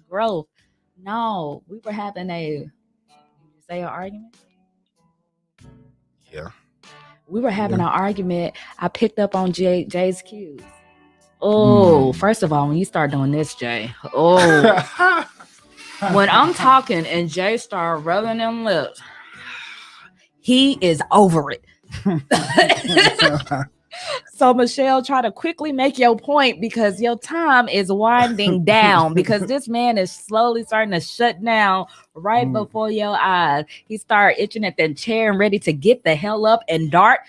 Growth. No, we were having an argument. Yeah. We were having an argument. I picked up on Jay's cues. Oh, first of all, when you start doing this, Jay. Oh. When I'm talking and Jay start rubbing them lips, he is over it. So Michelle, try to quickly make your point because your time is winding down because this man is slowly starting to shut down right before your eyes. He started itching at that chair and ready to get the hell up and dart.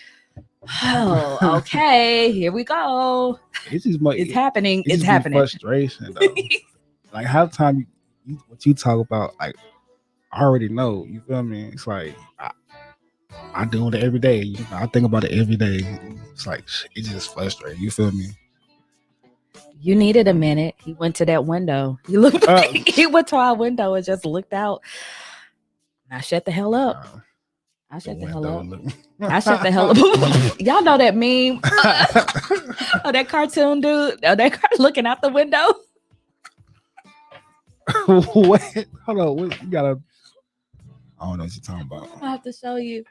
Oh, okay. Here we go. It's happening. It's happening. Frustration, though. Like half the time, what you talk about, like I already know. You feel me? It's like I do it every day. I think about it every day. It's like it's just frustrating. You feel me? You needed a minute. He went to that window. He looked. He went to our window and just looked out. I shut the hell up. I shut the hell up. I shut the hell up. Y'all know that meme? Oh, that cartoon dude. Oh, that looking out the window. What? Hold on. What, you gotta. I don't know what you're talking about. I have to show you.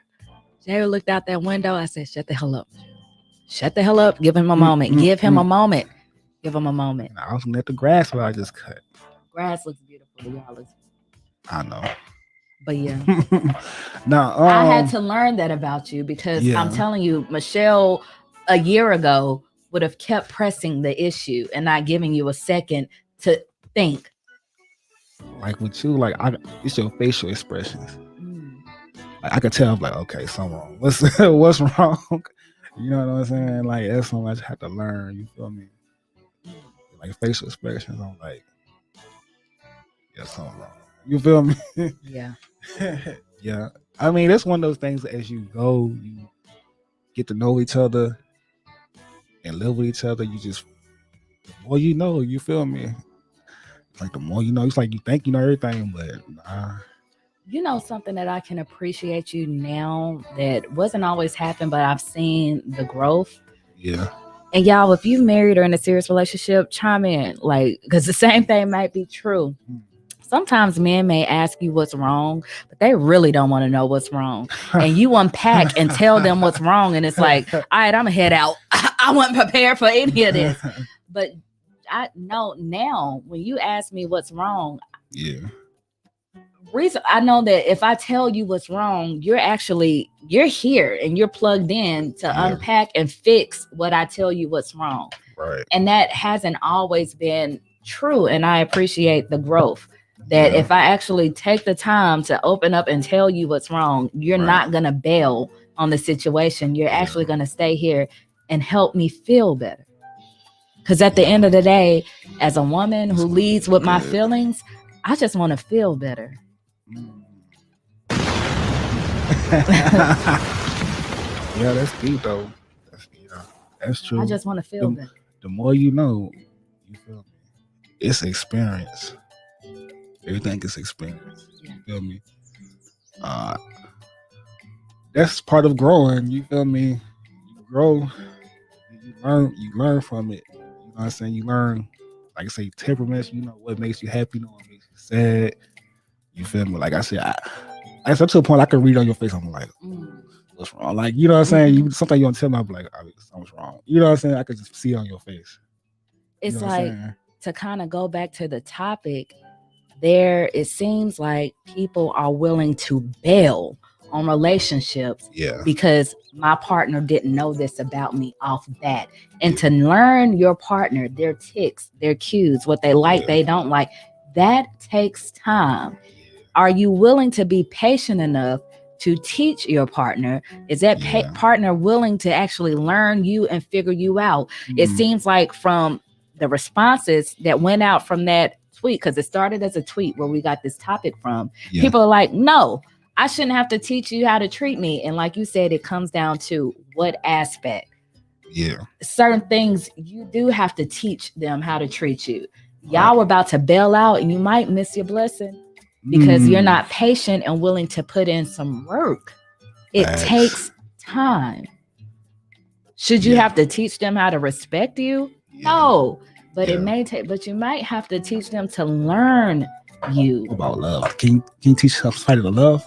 Jay looked out that window. I said, "Shut the hell up. Shut the hell up. Give him a moment. Give him a moment. Give him a moment." I was looking at the grass where I just cut. Grass looks beautiful. Y'all looks. I know. But yeah. Now I had to learn that about you because I'm telling you, Michelle a year ago would have kept pressing the issue and not giving you a second to think. Like with you, like it's your facial expressions. Mm. Like I could tell, like, okay, something wrong. What's wrong? You know what I'm saying? Like that's something I just have to learn. You feel me? Like facial expressions, I'm like, yeah, something wrong. You feel me? Yeah. Yeah. I mean, that's one of those things that as you go, you get to know each other and live with each other. You just, the more you know, you feel me? Like the more you know, it's like you think you know everything, but nah. You know something that I can appreciate you now that wasn't always happen, but I've seen the growth. Yeah. And y'all, if you married or in a serious relationship, chime in, like, because the same thing might be true. Sometimes men may ask you what's wrong, but they really don't want to know what's wrong. And you unpack and tell them what's wrong. And it's like, all right, I'm going to head out. I wasn't prepared for any of this. But I know now when you ask me what's wrong, yeah. Reason I know that if I tell you what's wrong, you're here and you're plugged in to unpack and fix what I tell you what's wrong. Right. And that hasn't always been true. And I appreciate the growth. That if I actually take the time to open up and tell you what's wrong, you're not going to bail on the situation. You're actually going to stay here and help me feel better. Because at the end of the day, as a woman who leads with my feelings, I just want to feel better. Yeah, that's deep though. That's true. I just want to feel better. The more you know, you feel me? It's experience. Everything is experience. You feel me? That's part of growing. You feel me? You grow, you learn from it. You know what I'm saying? You learn, like I say, temperaments. You know what makes you happy, you know what makes you sad. You feel me? Like I said, I to a point I can read on your face. I'm like, what's wrong? Like, you know what I'm saying? You sometimes you don't tell me, I'm like, something's wrong. You know what I'm saying? I can just see it on your face. It's you know like to kind of go back to the topic. There, it seems like people are willing to bail on relationships because my partner didn't know this about me off bat. And to learn your partner, their tics, their cues, what they like, they don't like, that takes time. Are you willing to be patient enough to teach your partner? Is that partner willing to actually learn you and figure you out? It seems like from the responses that went out from that tweet, because it started as a tweet where we got this topic from, people are like, no, I shouldn't have to teach you how to treat me. And like you said, it comes down to what aspect. Certain things you do have to teach them how to treat you. Y'all were about to bail out and you might miss your blessing because you're not patient and willing to put in some work. It takes time. Should you have to teach them how to respect you? No. But it may take, but you might have to teach them to learn you. What about love? Can you teach somebody to love?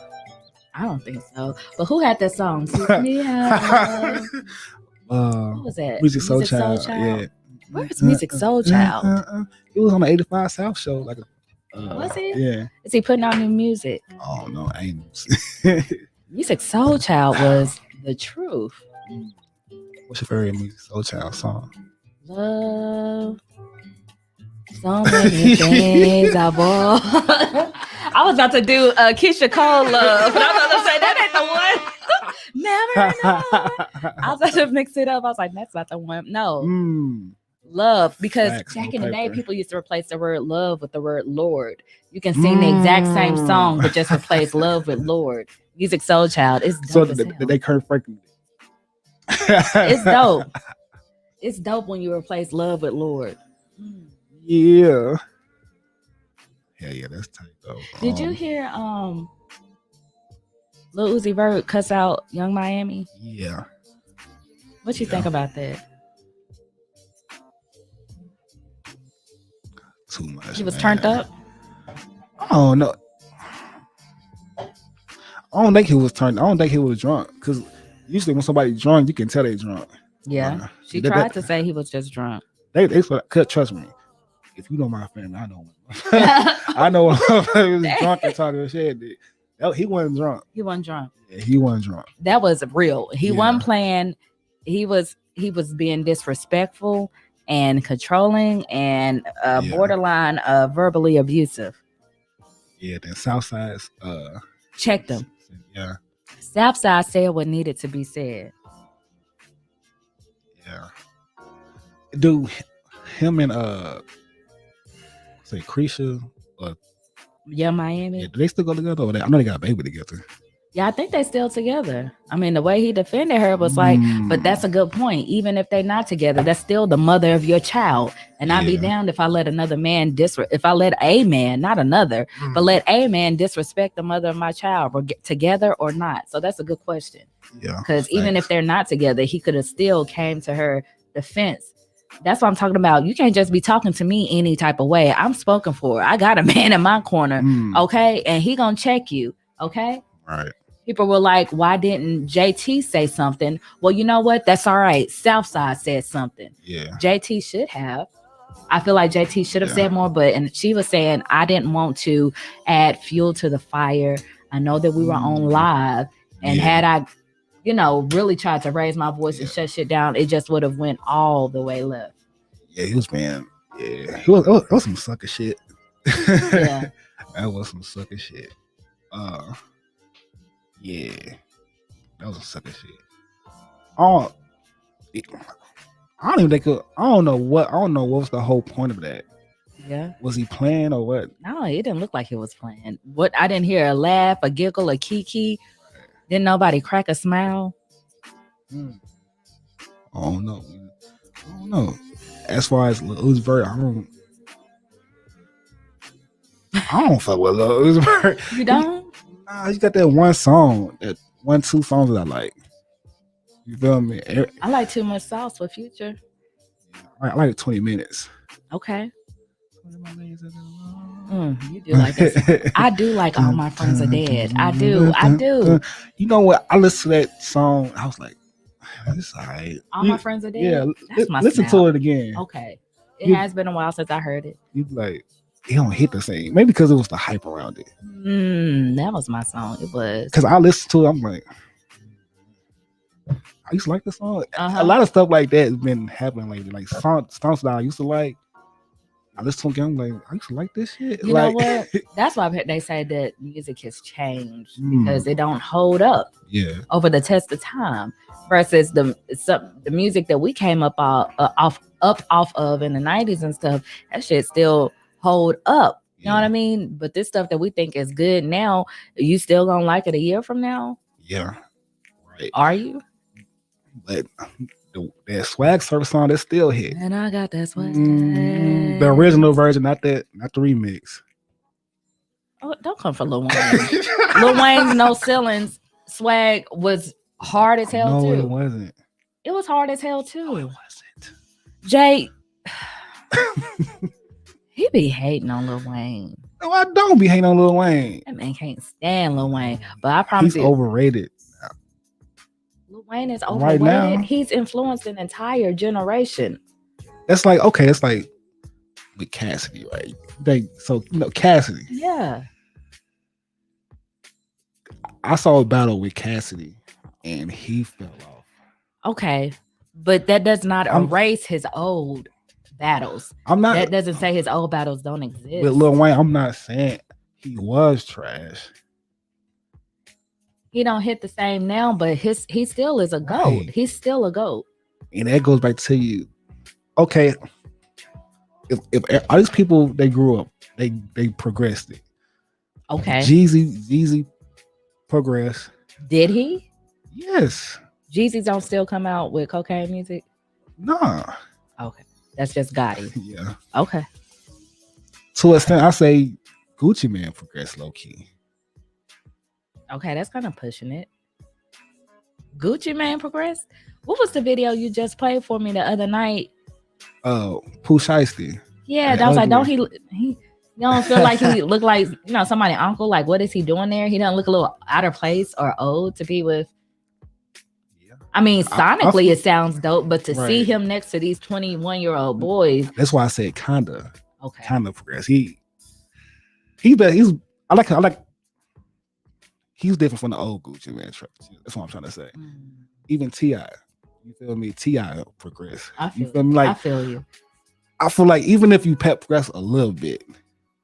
I don't think so. But who had that song? Teach me how. What was that? Music Soul Child. Yeah. Where's Music Soul Child? It was on the 85 South show. Like, was he? Yeah. Is he putting out new music? Oh no, I ain't. Music Soul Child was the truth. What's your favorite Music Soul Child song? Love. So many things I bought. I was about to do Keisha Cole Love, but I was about to say that ain't the one. Never know. I was about to mix it up. I was like, that's not the one. No. Love, because back in the day, people used to replace the word love with the word Lord. You can sing the exact same song, but just replace love with Lord. Music Soul Child is dope. So they Kurt Franklin. It's dope. It's dope when you replace love with Lord. Yeah. Yeah, that's tight though. Did you hear Lil Uzi Vert cuss out Young Miami? Yeah. What you think about that? Too much. He was turned up? Oh no. I don't think he was turned. I don't think he was drunk. Because usually when somebody's drunk, you can tell they're drunk. Yeah. She tried to say he was just drunk. They trust me. If you know my family, I know him. I know him. He was drunk and talking shit. He wasn't drunk. He wasn't drunk. Yeah, he wasn't drunk. That was real. He wasn't playing. He was he was being disrespectful and controlling and Yeah. borderline verbally abusive. Yeah, then Southside's Check them. yeah, Southside said what needed to be said. yeah. Dude, him and say Creisha or Yeah, Miami. yeah, do they still go together or I know they got a baby together. Yeah, I think they still together. I mean, the way he defended her was like, but that's a good point. Even if they're not together, that's still the mother of your child. And I'd be damned if I let another man if I let a man, not another, but let a man disrespect the mother of my child, together or not. So that's a good question. Yeah. Because even if they're not together, he could have still came to her defense. That's what I'm talking about. You can't just be talking to me any type of way. I'm spoken for. I got a man in my corner, okay? And he gonna check you, okay? Right. People were like, why didn't JT say something? Well, you know what? That's all right. Southside said something. Yeah. JT should have. I feel like JT should have said more, and she was saying, I didn't want to add fuel to the fire. I know that we were on live, and had I, really tried to raise my voice and shut shit down, it just would have went all the way left. Yeah, he was being, it was some sucker shit. Yeah. That was some sucker shit. Yeah, that was a sucker shit. I don't even think. I don't know what was the whole point of that. Yeah. Was he playing or what? No, it didn't look like he was playing. What I didn't hear a laugh, a giggle, a kiki. Didn't nobody crack a smile? I don't know. As far as Lil Uzi Vert, I don't fuck with Lil Uzi Vert. You don't? Nah, he's got that one song, that 1-2 songs that I like. You feel me? I like Too Much Sauce for Future. I like 20 minutes. Okay. You do like that. I do like All My Friends Are Dead. I do. You know what? I listened to that song. I was like, this is all right. All My Friends Are Dead? Yeah. That's my listen to it again. Okay. It has been a while since I heard it. You like, it don't hit the same. Maybe because it was the hype around it. That was my song. It was. Because I listened to it, I'm like, I used to like the song. A lot of stuff like that has been happening lately. Like songs that I used to like. I listen to them, I'm like, I used to like this shit. You know what? That's why they say that music has changed because it don't hold up over the test of time. Versus the music that we came up off of in the 90s and stuff, that shit still hold up. You know what I mean? But this stuff that we think is good now, you still gonna like it a year from now? Yeah. Right. Are you? But that Swag Surf song, that's still hit. And I got that swag. The original version, not the remix. Oh, don't come for Lil Wayne. Lil Wayne's No Ceilings Swag was hard as hell too. No, it wasn't. It was hard as hell too. No, it wasn't. Jay, he be hating on Lil Wayne. No, I don't be hating on Lil Wayne. That man can't stand Lil Wayne. But I promise he's overrated. Lil Wayne is overrated. Right now, he's influenced an entire generation. It's like, okay, it's like with Cassidy, right? Cassidy. Yeah. I saw a battle with Cassidy and he fell off. Okay. But that does not erase his old battles. That doesn't say his old battles don't exist. With Lil Wayne, I'm not saying he was trash. He don't hit the same now, but he still is a GOAT. Right. He's still a GOAT. And that goes back to you. Okay, if all these people, they grew up, they progressed it. Okay. Jeezy progressed. Did he? Yes. Jeezy don't still come out with cocaine music? Nah. Okay. That's just Gotti. Yeah. Okay. To an extent, I say Gucci Mane progressed low key. Okay, that's kind of pushing it. Gucci Mane progressed? What was the video you just played for me the other night? Pooh Shiesty. Yeah, I was like, don't he you don't feel like he look like, somebody uncle? Like, what is he doing there? He doesn't look a little out of place or old to be with. Yeah. I mean, sonically it sounds dope, but to see him next to these 21-year-old boys. That's why I said kinda. Okay. Kinda progress. I like he's different from the old Gucci Mane. That's what I'm trying to say. Even T.I. You feel me? T.I. progress. I You feel feel me? I Like feel you. I feel like even if you progress a little bit,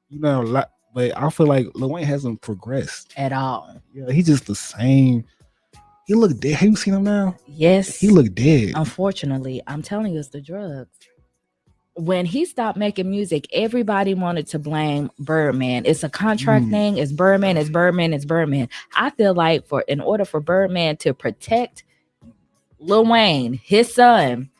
you know, like, but I feel like Lil Wayne hasn't progressed. At all. Yeah, he's just the same. He look dead. Have you seen him now? Yes. He look dead. Unfortunately, I'm telling you, it's the drugs. When he stopped making music, everybody wanted to blame Birdman. It's a contract thing. It's Birdman. It's Birdman. It's Birdman. I feel like in order for Birdman to protect Lil Wayne, his son,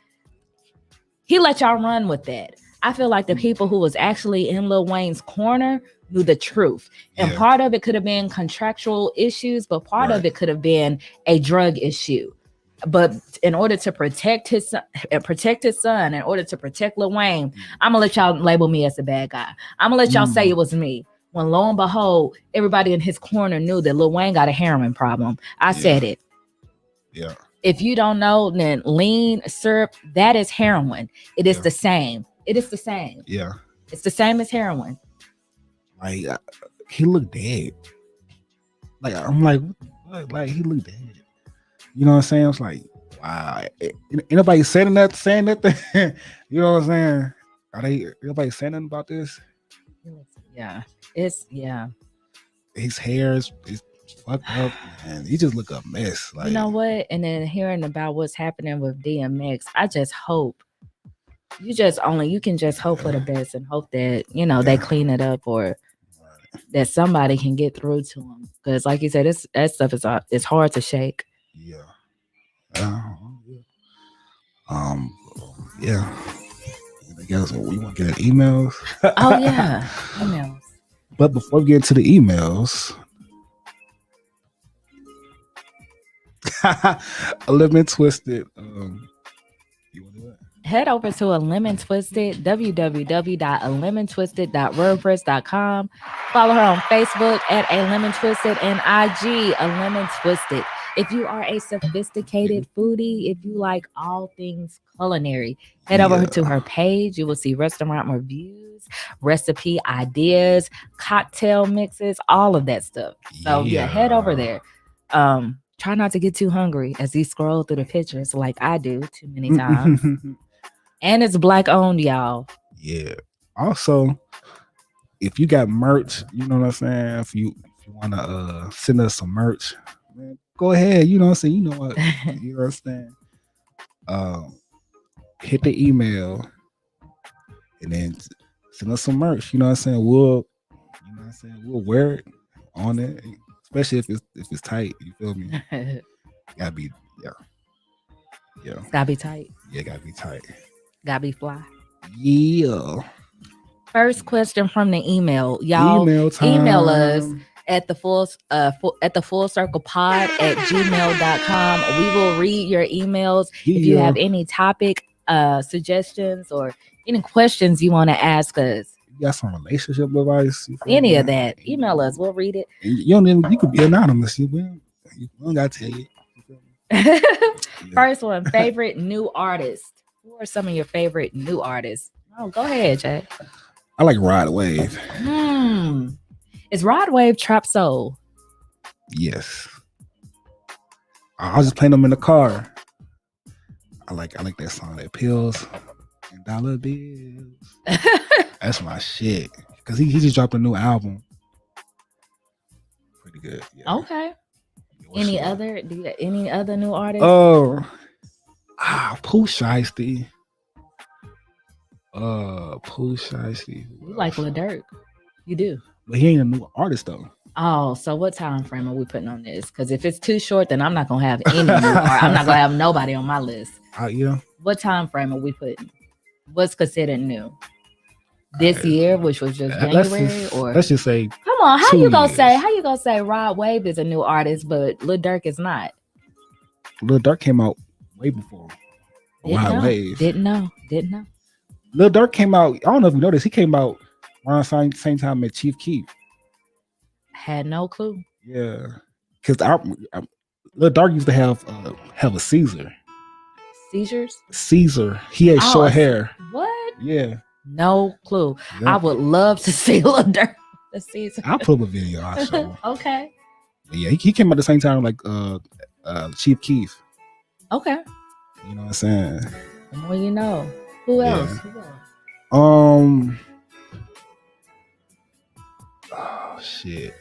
he let y'all run with that. I feel like the people who was actually in Lil Wayne's corner knew the truth. And part of it could have been contractual issues, but part of it could have been a drug issue. But in order to protect his son, in order to protect Lil Wayne, I'm gonna let y'all label me as a bad guy. I'm gonna let y'all say it was me. When lo and behold, everybody in his corner knew that Lil Wayne got a heroin problem. I said it. Yeah. If you don't know, then lean syrup, that is heroin. It is the same. It is the same. Yeah. It's the same as heroin. Like he looked dead. Like I'm like, what? Like he looked dead. You know what I'm saying? I was like, wow. Anybody saying nothing? You know what I'm saying? Anybody saying nothing about this? Yeah. His hair is fucked up, and he just look a mess. Like, you know what? And then hearing about what's happening with DMX, I just hope you can just hope for the best and hope that, you know, they clean it up or that somebody can get through to him. Because like you said, that stuff it's hard to shake. Yeah. Yeah. I guess we want to get emails. Oh yeah, emails. But before we get into the emails, a Lemon Twisted. You want to do it? Head over to A Lemon Twisted, www.alemontwisted.wordpress.com. Follow her on Facebook at A Lemon Twisted and IG A Lemon Twisted. If you are a sophisticated foodie, if you like all things culinary, head over to her page. You will see restaurant reviews, recipe ideas, cocktail mixes, all of that stuff. So head over there. Try not to get too hungry as you scroll through the pictures like I do too many times. And it's Black owned, y'all. Yeah. Also, if you got merch, you know what I'm saying? If you want to send us some merch, man, go ahead. You know what I'm saying? You know what? You know what I'm saying? Hit the email and then send us some merch. You know what I'm saying? We'll wear it on it, especially if it's tight. You feel me? Gotta be It's gotta be tight. Yeah, gotta be tight. Gotta be fly. Yeah. First question from the email, y'all. Email us at the full circle pod at gmail.com. We will read your emails. If you have any topic suggestions or any questions you want to ask us, you got some relationship advice, any of that, email us. We'll read it. You could be anonymous. You don't gotta tell you. First one, favorite new artist. Who are some of your favorite new artists? Oh, go ahead, Jay. I like Rod Wave. Is Rod Wave trap soul? Yes. I was just playing them in the car. I like that song, that Pills and Dollar Bills. That's my shit. Cause he just dropped a new album. Pretty good. Yeah. Okay. Any other new artists? Pooh Shiesty. Pooh Shiesty. You like Lil Durk? You do. But he ain't a new artist though. Oh, so what time frame are we putting on this? Because if it's too short, then I'm not gonna have any new art. I'm not gonna have nobody on my list. What time frame are we putting? What's considered new? This year, which was just January, let's just say. Come on, how you gonna say Rod Wave is a new artist, but Lil Durk is not? Lil Durk came out way before Rod Wave. Didn't know. Lil Durk came out. I don't know if you noticed. He came out around the same time as Chief Keef. Had no clue. Yeah, because Lil Durk used to have a Caesar. Seizures? Caesar. He had short hair. What? Yeah. No clue. Yep. I would love to see Lil Durk the Caesar. I'll put up a video. I'll show. Okay. But yeah, he came out at the same time like Chief Keef. Okay. You know what I'm saying? The more you know. Who else? Yeah. Who else? Oh shit.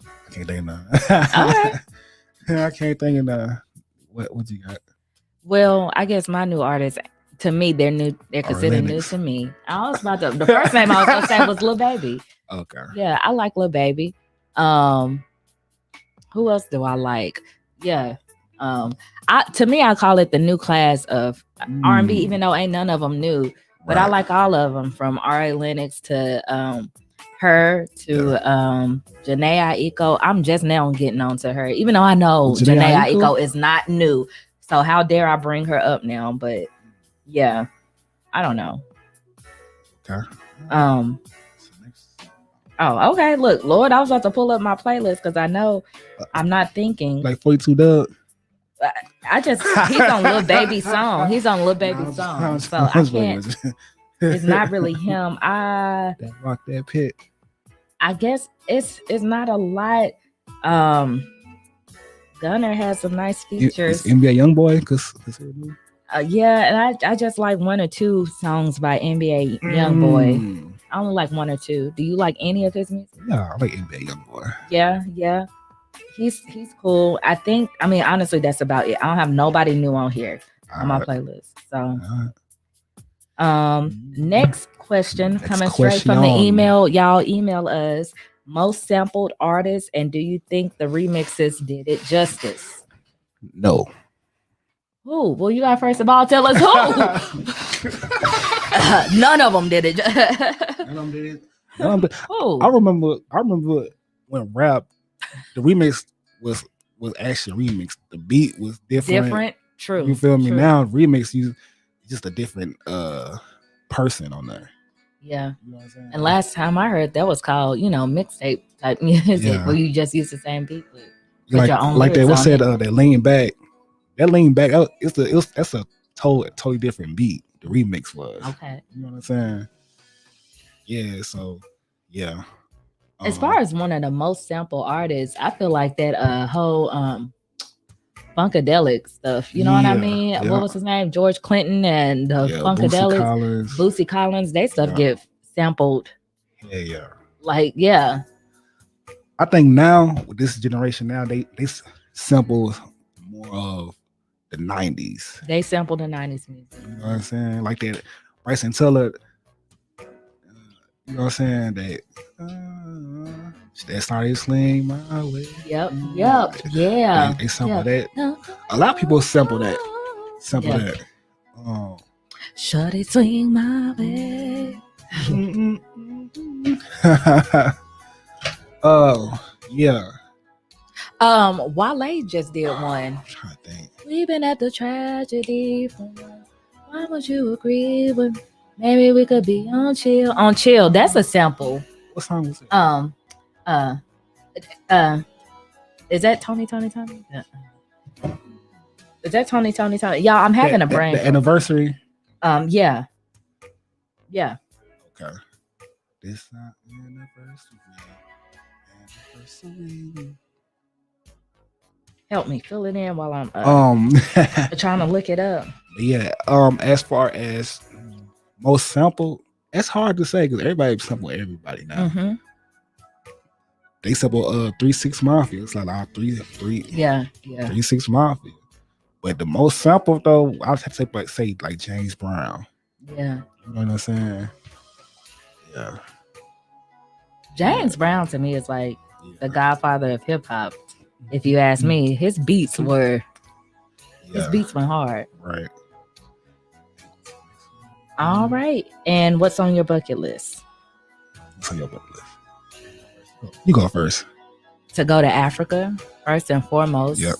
I can't think of none. Alright. I can't think of none. What you got? Well, I guess my new artists, to me, they're new. They're considered new Lennox. to me. I was about to. The first name I was gonna say was Lil Baby. Okay. Yeah, I like Lil Baby. Who else do I like? Yeah. To me, I call it the new class of R&B, even though ain't none of them new. But I like all of them, from R.A. Lennox to her to Janae Aiko. I'm just now getting on to her, even though I know Janae Aiko is not new. So how dare I bring her up now? But yeah, I don't know. Okay. Oh, okay. Look, Lord, I was about to pull up my playlist because I know I'm not thinking. Like 42 Dub. He's on Lil Baby song. He's on Lil Baby song. So I can't. It's not really him. That Rock That Pit. I guess it's not a lot. Gunner has some nice features. NBA Youngboy, cause yeah, and I just like one or two songs by NBA Youngboy. I only like one or two. Do you like any of his music? Yeah, I like NBA Youngboy. Yeah. He's cool. I mean, honestly, that's about it. I don't have nobody new on here on my playlist. So next question coming straight from the email. Y'all email us most sampled artists, and do you think the remixes did it justice? No. Who? Well, you got first of all tell us who. None of them did it. None of them did it. Who? I remember when rap, the remix was actually remixed. The beat was different. True. You feel me? Now remix, you just a different person on there. Yeah. You know what I'm saying? And last time I heard that was called, mixtape type music where you just use the same beat with your own like that. What said it. That lean back? That lean back. That's a totally different beat. The remix was. Okay. You know what I'm saying? Yeah. So yeah. As far as one of the most sample artists, I feel like that whole Funkadelic stuff. You know what I mean? Yeah. What was his name? George Clinton and the Funkadelic, Bootsy Collins. They stuff get sampled. Yeah. Like, yeah. I think now with this generation now, they sample more of the 90s. They sample the 90s music. You know what I'm saying? Like that Bryson Tiller. You know what I'm saying? That started sling my way. Yep. Yeah. They sample that. A lot of people sample that. Shorty swing my way. Oh, yeah. Wale just did one. I'm trying to think. We've been at the tragedy for months. Why would you agree with? Maybe we could be on chill. On chill. That's a sample. What song was it? Is that Tony? Is that Tony? Y'all, I'm having a brain. The anniversary. Yeah. Okay. This anniversary. Help me fill it in while I'm trying to look it up. Yeah. As far as most sample, it's hard to say because everybody sample everybody now. Mm-hmm. They sample 3 6 Mafia. It's like 3 6 Mafia. But the most sample though, I would have to say like James Brown. Yeah. You know what I'm saying? Yeah. James Brown to me is like the godfather of hip hop. If you ask me, his beats were hard. Right. All right. And what's on your bucket list? You go first. To go to Africa, first and foremost. Yep.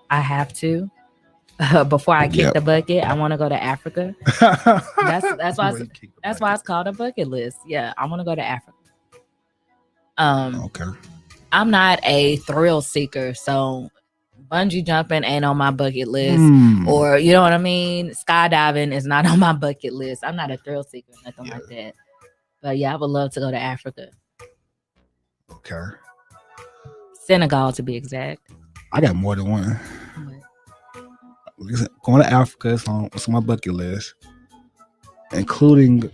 I have to. Before I kick the bucket, I want to go to Africa. That's why it's called a bucket list. Yeah, I want to go to Africa. Okay. I'm not a thrill seeker, so bungee jumping ain't on my bucket list. Or, you know what I mean? Skydiving is not on my bucket list. I'm not a thrill seeker, nothing like that. But yeah, I would love to go to Africa. Okay. Senegal, to be exact. I got more than one. going to Africa. It's on my bucket list, including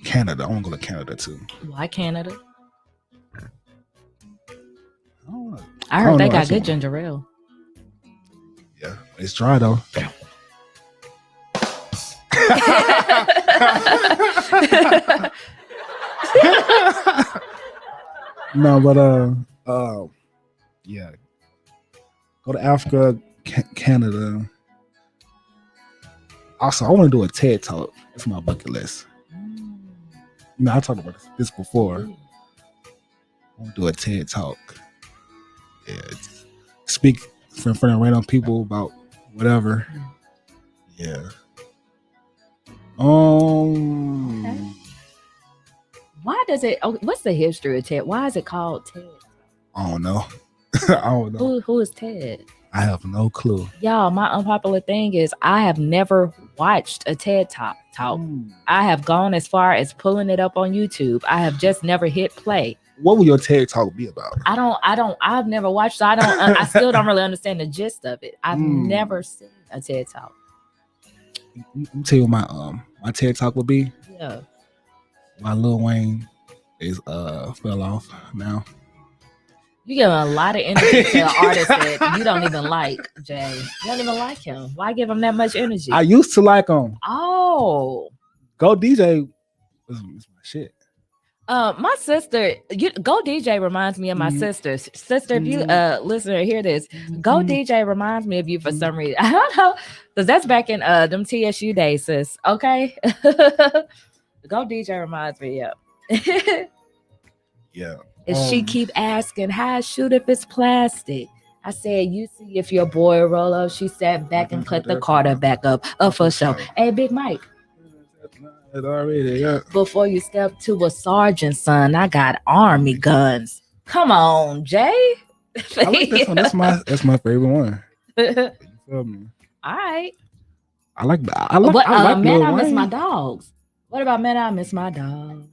Canada. I want to go to Canada too. Why Canada? I heard don't they know. got good ginger ale. Yeah, it's dry though. No, but yeah. Go to Africa, Canada. Also, I want to do a TED Talk. That's my bucket list. You know, I talked about this before. I want to do a TED Talk. Yeah, speak in front of random people about whatever. Yeah. Okay. Why does it? Oh, what's the history of TED? Why is it called TED? I don't know. I don't know. Who is Ted? I have no clue. Y'all, my unpopular thing is I have never watched a TED Talk. I have gone as far as pulling it up on YouTube. I have just never hit play. What will your TED Talk be about? I've never watched, so I still don't really understand the gist of it. I've never seen a TED Talk. Let me tell you what my TED Talk would be. Yeah. My Lil Wayne is fell off now. You give a lot of energy to an artist that you don't even like, Jay. You don't even like him. Why give him that much energy? I used to like him. Oh. Go DJ was my shit. My sister, Go DJ reminds me of my sister. Sister, if you listener hear this, Go DJ reminds me of you for some reason. I don't know, because that's back in them TSU days, sis. Okay. Go DJ reminds me of. Yeah. And she keep asking, how I shoot if it's plastic? I said, you see if your boy roll up. She sat back and put the Carter back up. For sure. Hey, Big Mike. Already, yeah. Before you step to a sergeant, son, I got army guns. Come on, Jay. I like this one. That's my favorite one. You feel me? All right. I like Man, I Miss My Dogs. What about Man, I Miss My Dog?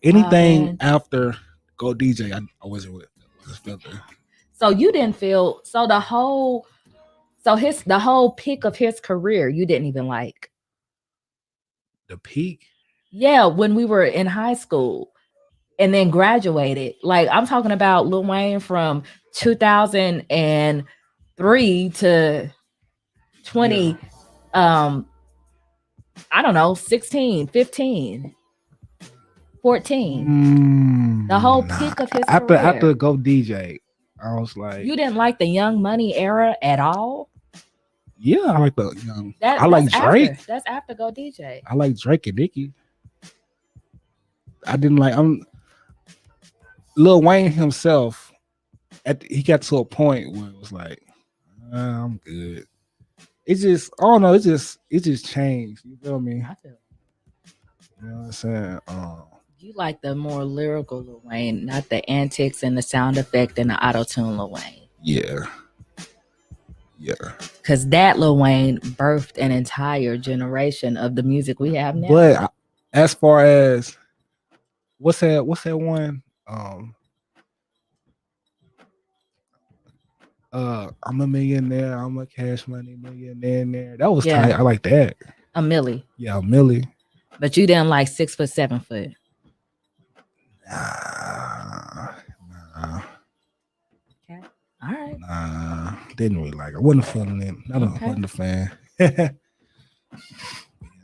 Anything after Go DJ, I wasn't with. So you didn't feel the whole peak of his career you didn't even like. The peak? Yeah, when we were in high school and then graduated. Like I'm talking about Lil Wayne from 2003 to 20 I don't know, 16, 15. 14. The whole peak of his career. After Go DJ, I was like, you didn't like the Young Money era at all? Yeah, I like the young. I like Drake. That's after Go DJ. I like Drake and Nicki. I didn't like. Lil Wayne himself. He got to a point where it was like, I'm good. It just, I don't know. It just changed. You feel me? I feel. You know what I'm saying? You like the more lyrical Lil Wayne, not the antics and the sound effect and the auto-tune Lil Wayne. Yeah. Because that Lil Wayne birthed an entire generation of the music we have now. But as far as what's that one? I'm a millionaire. I'm a cash money millionaire. That was tight. I like that. A Millie. Yeah, a Millie. But you didn't like 6 foot 7 foot. Nah. Okay. All right. Nah, didn't really like it. I wasn't feeling it. Wasn't a fan.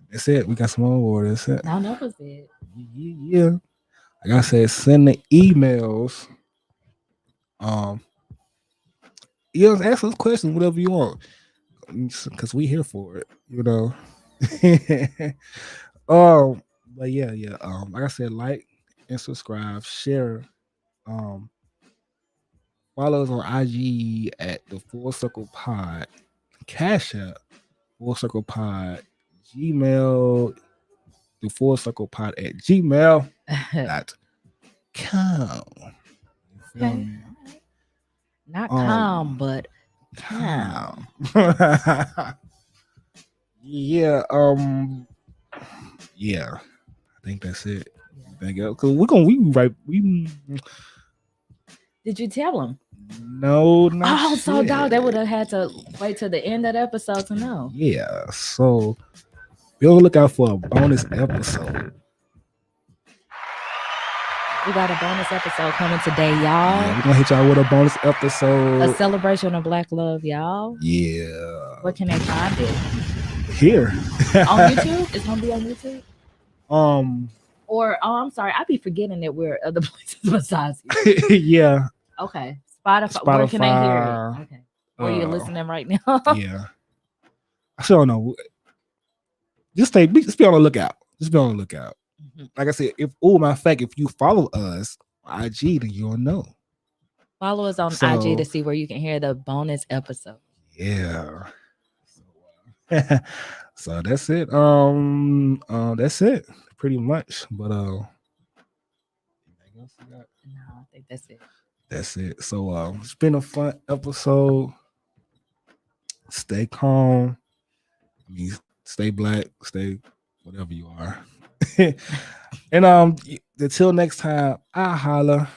That's it. We got some more orders. That's it. No, that was it. Yeah. Like I said, send the emails. Ask us questions, whatever you want. Because we here for it, you know. But yeah. Like I said, like and subscribe, share. Follow us on IG at the Full Circle Pod, Cash App, Full Circle Pod, Gmail, the Full Circle Pod at gmail.com. You feel me? Not calm, but calm. Yeah. Yeah. I think that's it. Cause we. Did you tell him? No, not Oh, so dog, they yet. would have had to wait till the end of the episode to know. Yeah, so be on the lookout for a bonus episode. We got a bonus episode coming today, Yeah, y'all. we're gonna hit y'all with a bonus A episode. celebration of Black love, y'all. Yeah, Where can they find it? here On YouTube? It's gonna be on YouTube. um, Or I'm sorry, I be forgetting that we're other places besides you. yeah, Okay, Spotify. Where can they hear Spotify. it? Okay, where you listening right now? Yeah, I still don't know. Just be on the lookout. Just be on the lookout. Mhm. Like I said, if you follow us on IG, then you'll know. Follow us on So- IG to see where you can hear the bonus episode. Yeah. So that's it. That's it, pretty much. But anything else you got? No, I think that's it. That's it. So it's been a fun episode. Stay calm. I mean, stay black, stay whatever you are. And until next time, I holla.